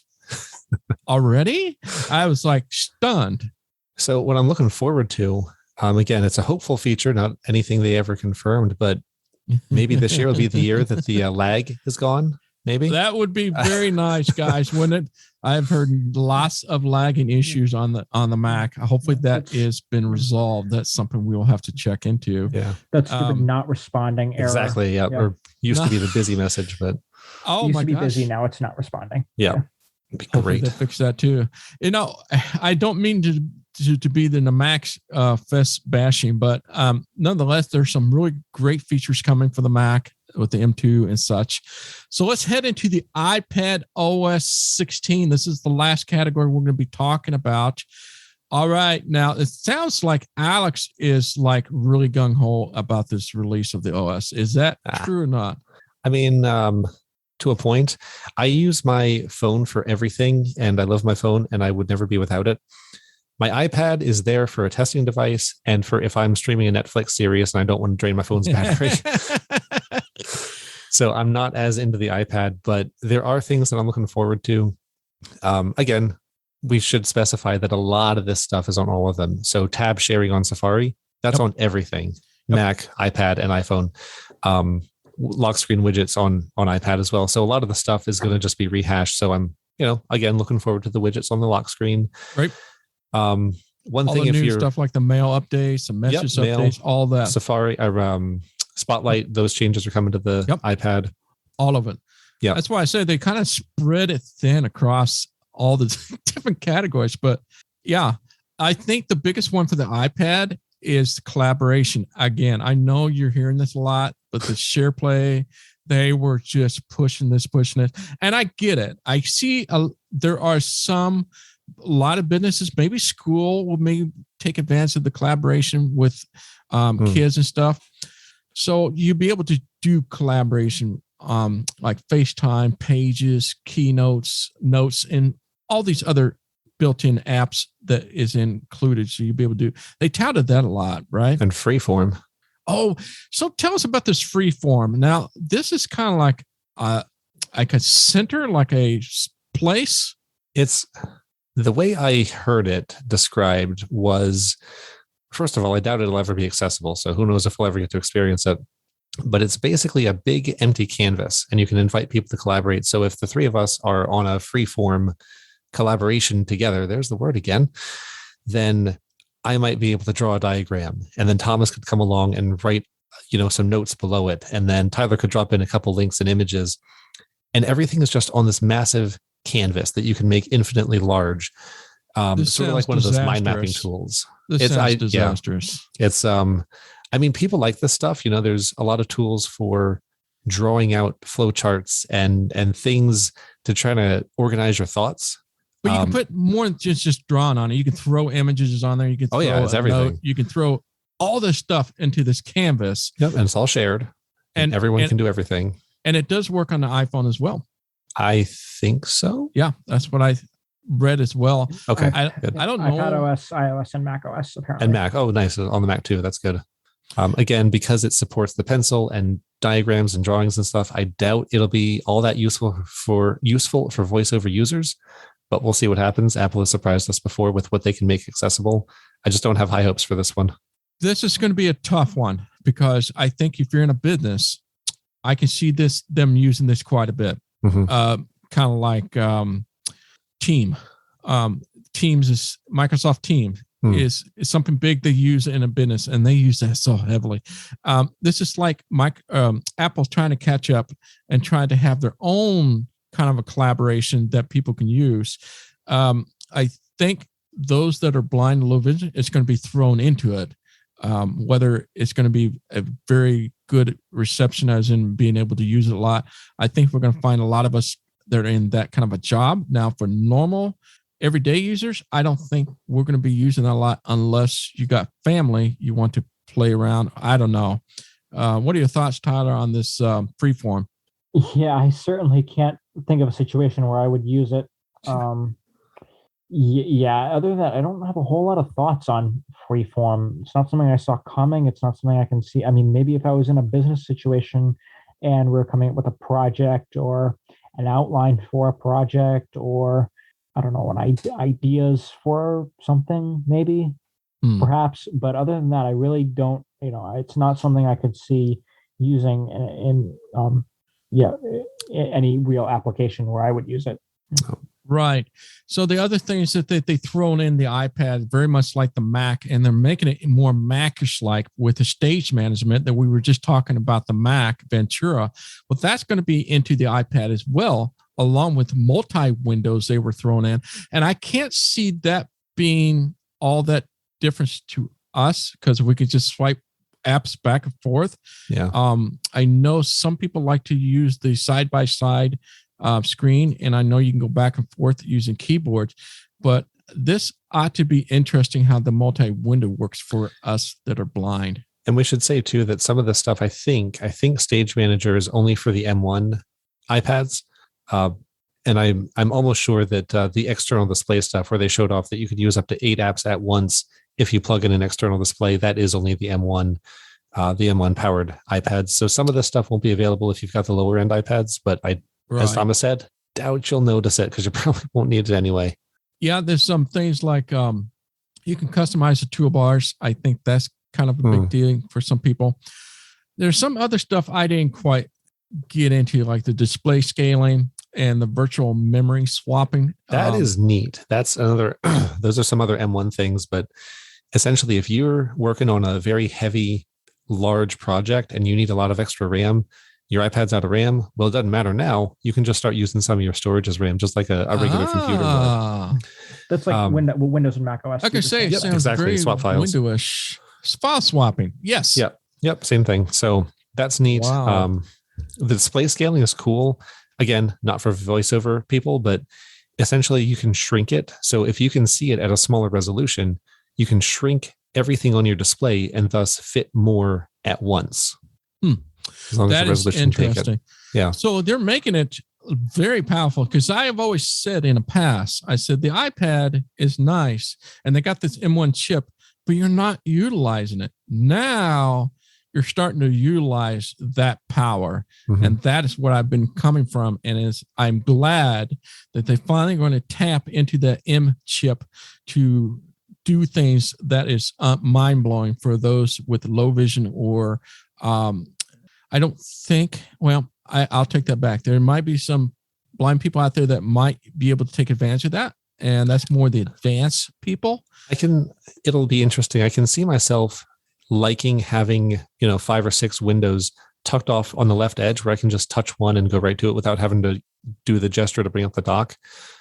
already?" I was like stunned. So what I'm looking forward to, again, it's a hopeful feature, not anything they ever confirmed, but maybe this year will be the year that the lag is gone. Maybe that would be very nice, guys. Wouldn't it? I've heard lots of lagging issues on the Mac. Hopefully that has been resolved. That's something we will have to check into. Yeah, that's stupid not responding error. Exactly. Yeah, or used to be the busy message, but used to be busy. Now it's not responding. Yeah. It'd be great to fix that too. I don't mean to be the Mac Fest bashing, but nonetheless, there's some really great features coming for the Mac with the M2 and such. So let's head into the iPad OS 16. This is the last category we're going to be talking about. All right. Now, it sounds like Alex is like really gung-ho about this release of the OS. Is that true or not? I mean, to a point. I use my phone for everything, and I love my phone, and I would never be without it. My iPad is there for a testing device and for if I'm streaming a Netflix series and I don't want to drain my phone's battery. So I'm not as into the iPad, but there are things that I'm looking forward to. Again, we should specify that a lot of this stuff is on all of them. So tab sharing on Safari, that's on everything. Mac, iPad, and iPhone. Lock screen widgets on iPad as well. So a lot of the stuff is going to just be rehashed. So I'm, again, looking forward to the widgets on the lock screen. Right. One all thing, the if new you're stuff like the mail updates, the message updates, all that. Safari, Spotlight, those changes are coming to the iPad. All of it. Yeah. That's why I say they kind of spread it thin across all the different categories. But yeah, I think the biggest one for the iPad is collaboration. Again, I know you're hearing this a lot, but the SharePlay, they were just pushing this. And I get it. I see there are a lot of businesses, maybe school will maybe take advantage of the collaboration with kids and stuff. So you'll be able to do collaboration like FaceTime, Pages, Keynotes, Notes, and all these other built-in apps that is included. So you'll be able to they touted that a lot, right? And Freeform. Oh, so tell us about this Freeform. Now, this is kind of like a center, like a place. It's the way I heard it described was, first of all, I doubt it'll ever be accessible. So who knows if we'll ever get to experience it. But it's basically a big empty canvas and you can invite people to collaborate. So if the three of us are on a Freeform collaboration together, there's the word again, then I might be able to draw a diagram and then Thomas could come along and write, some notes below it. And then Tyler could drop in a couple links and images, and everything is just on this massive canvas that you can make infinitely large. Sort of like one of those mind mapping tools. This sounds disastrous. It's, people like this stuff, there's a lot of tools for drawing out flowcharts and things to try to organize your thoughts. But you can put more than just drawing on it. You can throw images on there. You can throw it's everything. Note. You can throw all this stuff into this canvas. Yep, and it's all shared. And everyone can do everything. And it does work on the iPhone as well. I think so. Yeah, that's what I read as well. Okay, I don't know. iPadOS, iOS, and macOS apparently. And Mac. Oh, nice. On the Mac too. That's good. Again, because it supports the pencil and diagrams and drawings and stuff, I doubt it'll be all that useful for voiceover users. But we'll see what happens. Apple has surprised us before with what they can make accessible. I just don't have high hopes for this one. This is going to be a tough one because I think if you're in a business, I can see them using this quite a bit. Mm-hmm. Kind of like Teams is Microsoft Teams. is something big they use in a business, and they use that so heavily. This is like Apple's trying to catch up and trying to have their own kind of a collaboration that people can use. I think those that are blind and low vision, it's going to be thrown into it. Whether it's going to be a very good reception as in being able to use it a lot. I think we're going to find a lot of us that are in that kind of a job. Now, for normal everyday users, I don't think we're going to be using that a lot unless you got family you want to play around. I don't know. What are your thoughts, Tyler, on this freeform? Yeah, I certainly can't think of a situation where I would use it. Yeah, other than that, I don't have a whole lot of thoughts on freeform. It's not something I saw coming. It's not something I can see. I mean, maybe if I was in a business situation and we're coming up with a project or an outline for a project, or I don't know, ideas for something, maybe, perhaps. But other than that, I really don't, it's not something I could see using in any real application where I would use it. Right. So the other thing is that they thrown in the iPad very much like the Mac, and they're making it more Macish like with the stage management that we were just talking about, the Mac Ventura. Well, that's going to be into the iPad as well, along with multi-windows they were thrown in. And I can't see that being all that difference to us, because we could just swipe apps back and forth. Yeah. I know some people like to use the side-by-side screen, and I know you can go back and forth using keyboards, but this ought to be interesting how the multi-window works for us that are blind. And we should say too that some of the stuff I think Stage Manager is only for the M1 iPads, and I'm almost sure that the external display stuff where they showed off that you could use up to 8 apps at once if you plug in an external display, that is only the M1 powered iPads. So some of this stuff won't be available if you've got the lower end iPads, but as Thomas said, doubt you'll notice it because you probably won't need it anyway. Yeah, there's some things like you can customize the toolbars. I think that's kind of a big deal for some people. There's some other stuff I didn't quite get into, like the display scaling and the virtual memory swapping. That is neat. That's another, those are some other M1 things, but essentially if you're working on a very heavy, large project and you need a lot of extra RAM, your iPad's out of RAM. Well, it doesn't matter now. You can just start using some of your storage as RAM, just like a regular computer would. That's like Windows and Mac OS. I can say it sounds exactly. very Swap files. Windows-ish. File swapping. Yes. Yep. Same thing. So that's neat. Wow. The display scaling is cool. Again, not for voiceover people, but essentially you can shrink it. So if you can see it at a smaller resolution, you can shrink everything on your display and thus fit more at once. As long as the resolution is interesting. Yeah. So they're making it very powerful, because I have always said in the past, I said the iPad is nice and they got this M1 chip, but you're not utilizing it. Now you're starting to utilize that power. And that is what I've been coming from. And I'm glad that they're finally going to tap into the M chip to do things that is mind-blowing for those with low vision or I don't think, I'll take that back. There might be some blind people out there that might be able to take advantage of that. And that's more the advanced people. It'll be interesting. I can see myself liking having, 5 or 6 windows tucked off on the left edge where I can just touch one and go right to it without having to do the gesture to bring up the dock.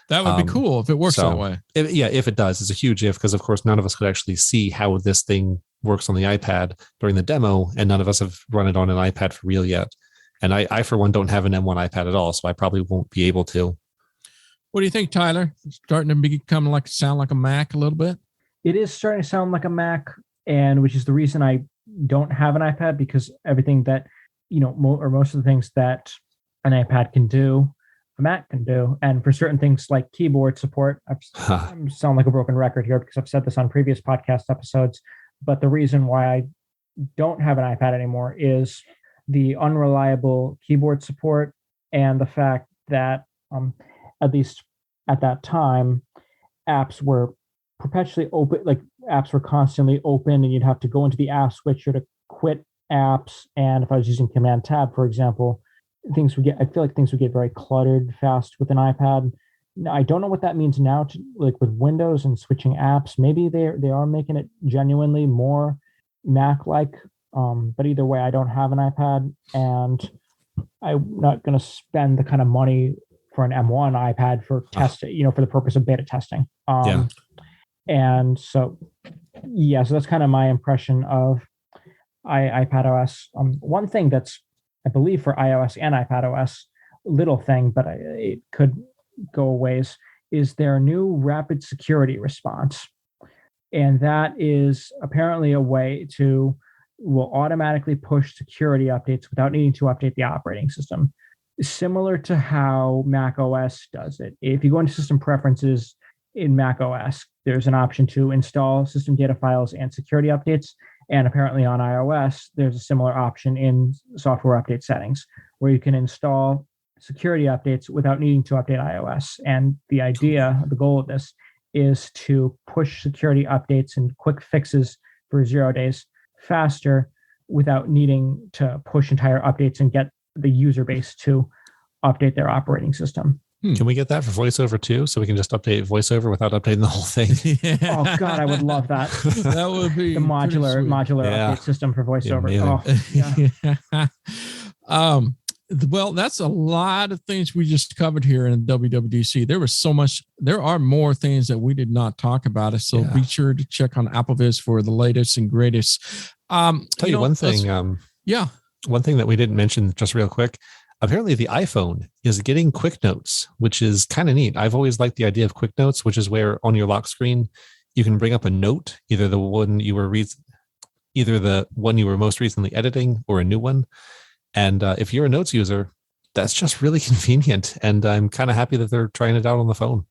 That would be cool if it works that way. If it does. It's a huge if, because of course none of us could actually see how this thing works on the iPad during the demo, and none of us have run it on an iPad for real yet. And I for one, don't have an M1 iPad at all, so I probably won't be able to. What do you think, Tyler? It's starting to sound like a Mac a little bit? It is starting to sound like a Mac, and which is the reason I don't have an iPad, because everything that, or most of the things that an iPad can do, a Mac can do. And for certain things like keyboard support, I sound like a broken record here because I've said this on previous podcast episodes, but the reason why I don't have an iPad anymore is the unreliable keyboard support and the fact that, at least at that time, apps were perpetually open, like apps were constantly open, and you'd have to go into the app switcher to quit apps. And if I was using Command Tab, for example, I feel like things would get very cluttered fast with an iPad. Now, I don't know what that means now to like with Windows and switching apps. Maybe they are making it genuinely more Mac like. But either way, I don't have an iPad, and I'm not going to spend the kind of money for an M1 iPad for testing, for the purpose of beta testing. Yeah. And so, yeah, so that's kind of my impression of iPad OS. One thing that's, I believe, for iOS and iPad OS, little thing, but it could go a ways, is their new rapid security response. And that is apparently a way to will automatically push security updates without needing to update the operating system, similar to how Mac OS does it. If you go into system preferences in Mac OS, there's an option to install system data files and security updates. And apparently on iOS, there's a similar option in software update settings where you can install security updates without needing to update iOS. And the idea, the goal of this is to push security updates and quick fixes for 0 days faster without needing to push entire updates and get the user base to update their operating system. Can we get that for VoiceOver too? So we can just update VoiceOver without updating the whole thing? Yeah. Oh God, I would love that. That would be the modular update system for VoiceOver. Well, that's a lot of things we just covered here in WWDC. There was so much. There are more things that we did not talk about. So be sure to check on AppleVis for the latest and greatest. Tell you one thing. One thing that we didn't mention, just real quick. Apparently, the iPhone is getting quick notes, which is kind of neat. I've always liked the idea of quick notes, which is where on your lock screen you can bring up a note, either the one you were most recently editing or a new one. And if you're a notes user, that's just really convenient. And I'm kind of happy that they're trying it out on the phone.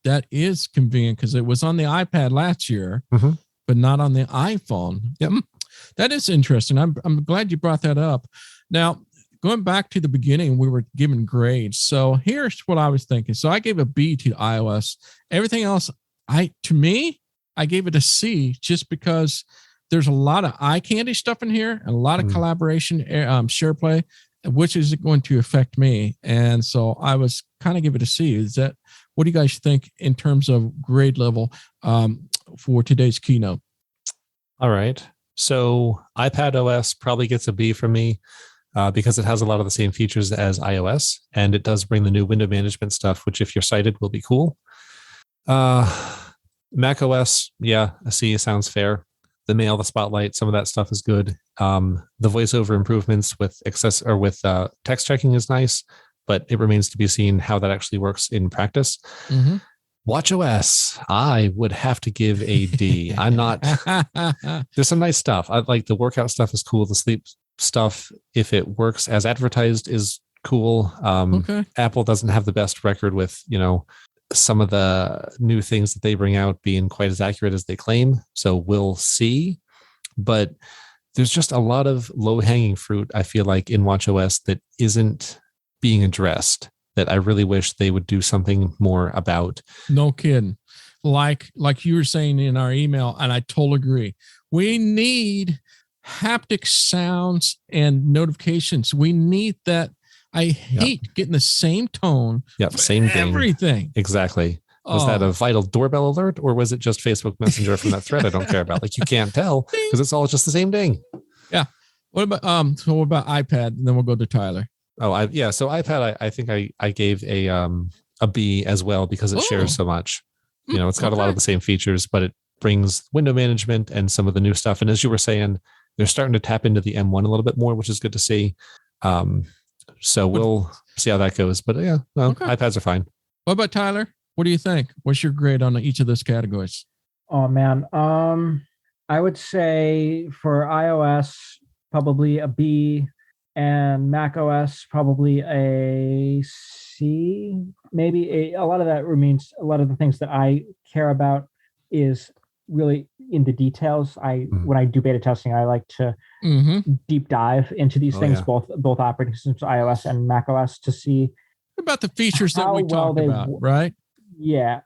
That is convenient because it was on the iPad last year, but not on the iPhone. Yep. That is interesting. I'm glad you brought that up. Now, going back to the beginning, we were giving grades. So here's what I was thinking. So I gave a B to iOS. Everything else, I gave it a C just because there's a lot of eye candy stuff in here and a lot of collaboration, share play, which is going to affect me. And so I was kind of give it a C. What do you guys think in terms of grade level for today's keynote? All right. So iPad OS probably gets a B from me. Because it has a lot of the same features as iOS, and it does bring the new window management stuff, which if you're sighted will be cool. Mac OS, a C sounds fair. The Mail, the Spotlight, some of that stuff is good. The VoiceOver improvements with text checking is nice, but it remains to be seen how that actually works in practice. WatchOS, I would have to give a D. I'm not. There's some nice stuff. I like the workout stuff is cool. The sleep stuff, if it works as advertised, is cool. Apple doesn't have the best record with some of the new things that they bring out being quite as accurate as they claim, so we'll see. But there's just a lot of low-hanging fruit, I feel like, in watchOS that isn't being addressed, that I really wish they would do something more about. No kidding. Like you were saying in our email, and I totally agree, we need haptic sounds and notifications. We need that. I hate getting the same tone. Same thing. Everything. Exactly. Was that a vital doorbell alert, or was it just Facebook Messenger from that thread I don't care about? Like, you can't tell because it's all just the same ding. Yeah. What about iPad? And then we'll go to Tyler. So iPad, I think I gave a B as well because it shares so much. It's got a lot of the same features, but it brings window management and some of the new stuff. And as you were saying, they're starting to tap into the M1 a little bit more, which is good to see. So we'll see how that goes. But iPads are fine. What about Tyler? What do you think? What's your grade on each of those categories? Oh, man. I would say for iOS, probably a B, and Mac OS, probably a C. Maybe a lot of that remains, a lot of the things that I care about is really in the details. When I do beta testing, I like to deep dive into these things, both operating systems, iOS and Mac OS, to see about the features that we talked about, right? Yeah.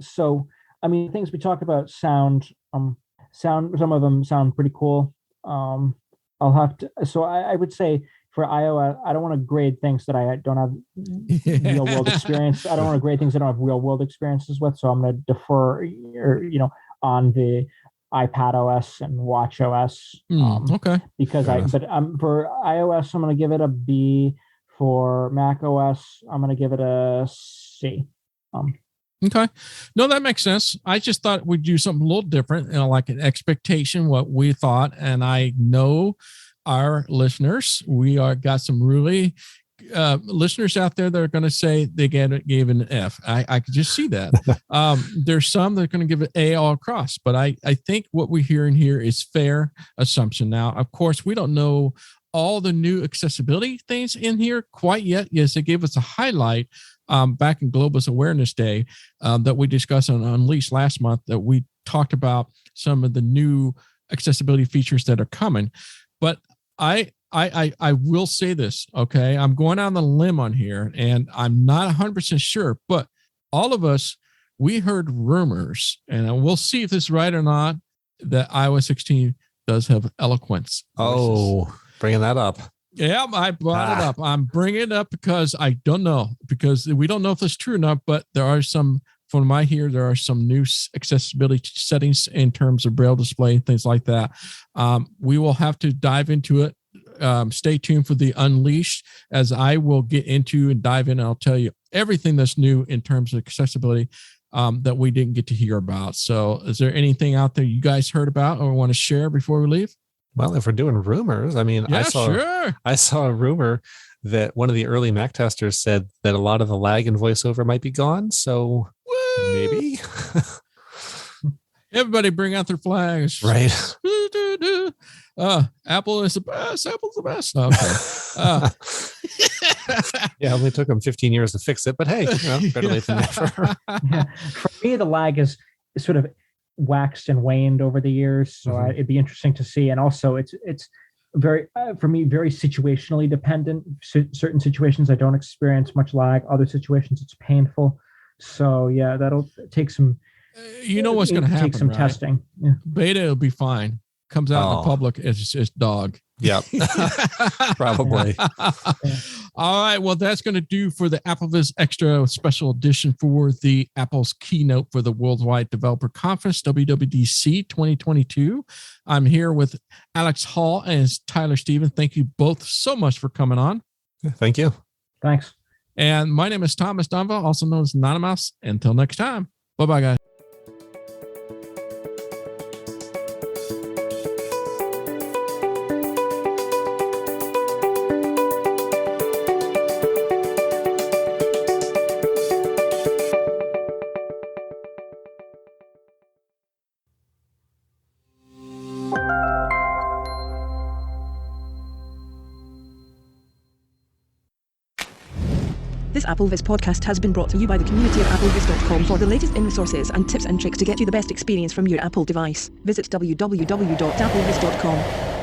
So I mean, things we talked about sound. Some of them sound pretty cool. I'll have to. So I would say for iOS, I don't want to grade things that I don't have real world experience. I don't want to grade things I don't have real world experiences with. So I'm going to defer, on the iPad OS and Watch OS. Okay. Because for iOS, I'm going to give it a B. For Mac OS, I'm going to give it a C. Okay. No, that makes sense. I just thought we'd do something a little different, like an expectation, what we thought. And I know our listeners, got some really listeners out there that are going to say they gave an F. I could just see that. There's some that are going to give it A all across, but I think what we're hearing here is fair assumption. Now, of course, we don't know all the new accessibility things in here quite yet. Yes, they gave us a highlight back in Globus Awareness Day that we discussed on Unleashed last month, that we talked about some of the new accessibility features that are coming. But I will say this, okay? I'm going on the limb on here, and I'm not 100% sure, but all of us, we heard rumors, and we'll see if this is right or not, that iOS 16 does have eloquence voices. Oh, bringing that up. Yeah, I brought it up. I'm bringing it up because I don't know, because we don't know if it's true or not, but there are some, from my here, there are some new accessibility settings in terms of Braille display and things like that. We will have to dive into it. Stay tuned for the Unleashed, as I will get into and dive in. And I'll tell you everything that's new in terms of accessibility that we didn't get to hear about. So is there anything out there you guys heard about or want to share before we leave? Well, if we're doing rumors, I mean, yeah, I saw a rumor that one of the early Mac testers said that a lot of the lag in VoiceOver might be gone. So maybe. Everybody bring out their flags. Right. Apple is the best. Apple's the best. Okay. Yeah, it only took them 15 years to fix it, but hey, better late than never. Yeah. For me, the lag is sort of waxed and waned over the years, so it'd be interesting to see. And also, it's very for me very situationally dependent. Certain situations I don't experience much lag. Other situations it's painful. So yeah, that'll take some. You know what's going to happen? Take some testing. Yeah. Beta will be fine. Comes out in the public, it's dog. Yep. Probably. All right. Well, that's going to do for the AppleVis Extra Special Edition for the Apple's keynote for the Worldwide Developer Conference, WWDC 2022. I'm here with Alex Hall and Tyler Stevens. Thank you both so much for coming on. Thank you. Thanks. And my name is Thomas Dunville, also known as Anonymous. Until next time. Bye-bye, guys. This AppleVis podcast has been brought to you by the community of AppleVis.com. For the latest in resources and tips and tricks to get you the best experience from your Apple device, visit www.applevis.com.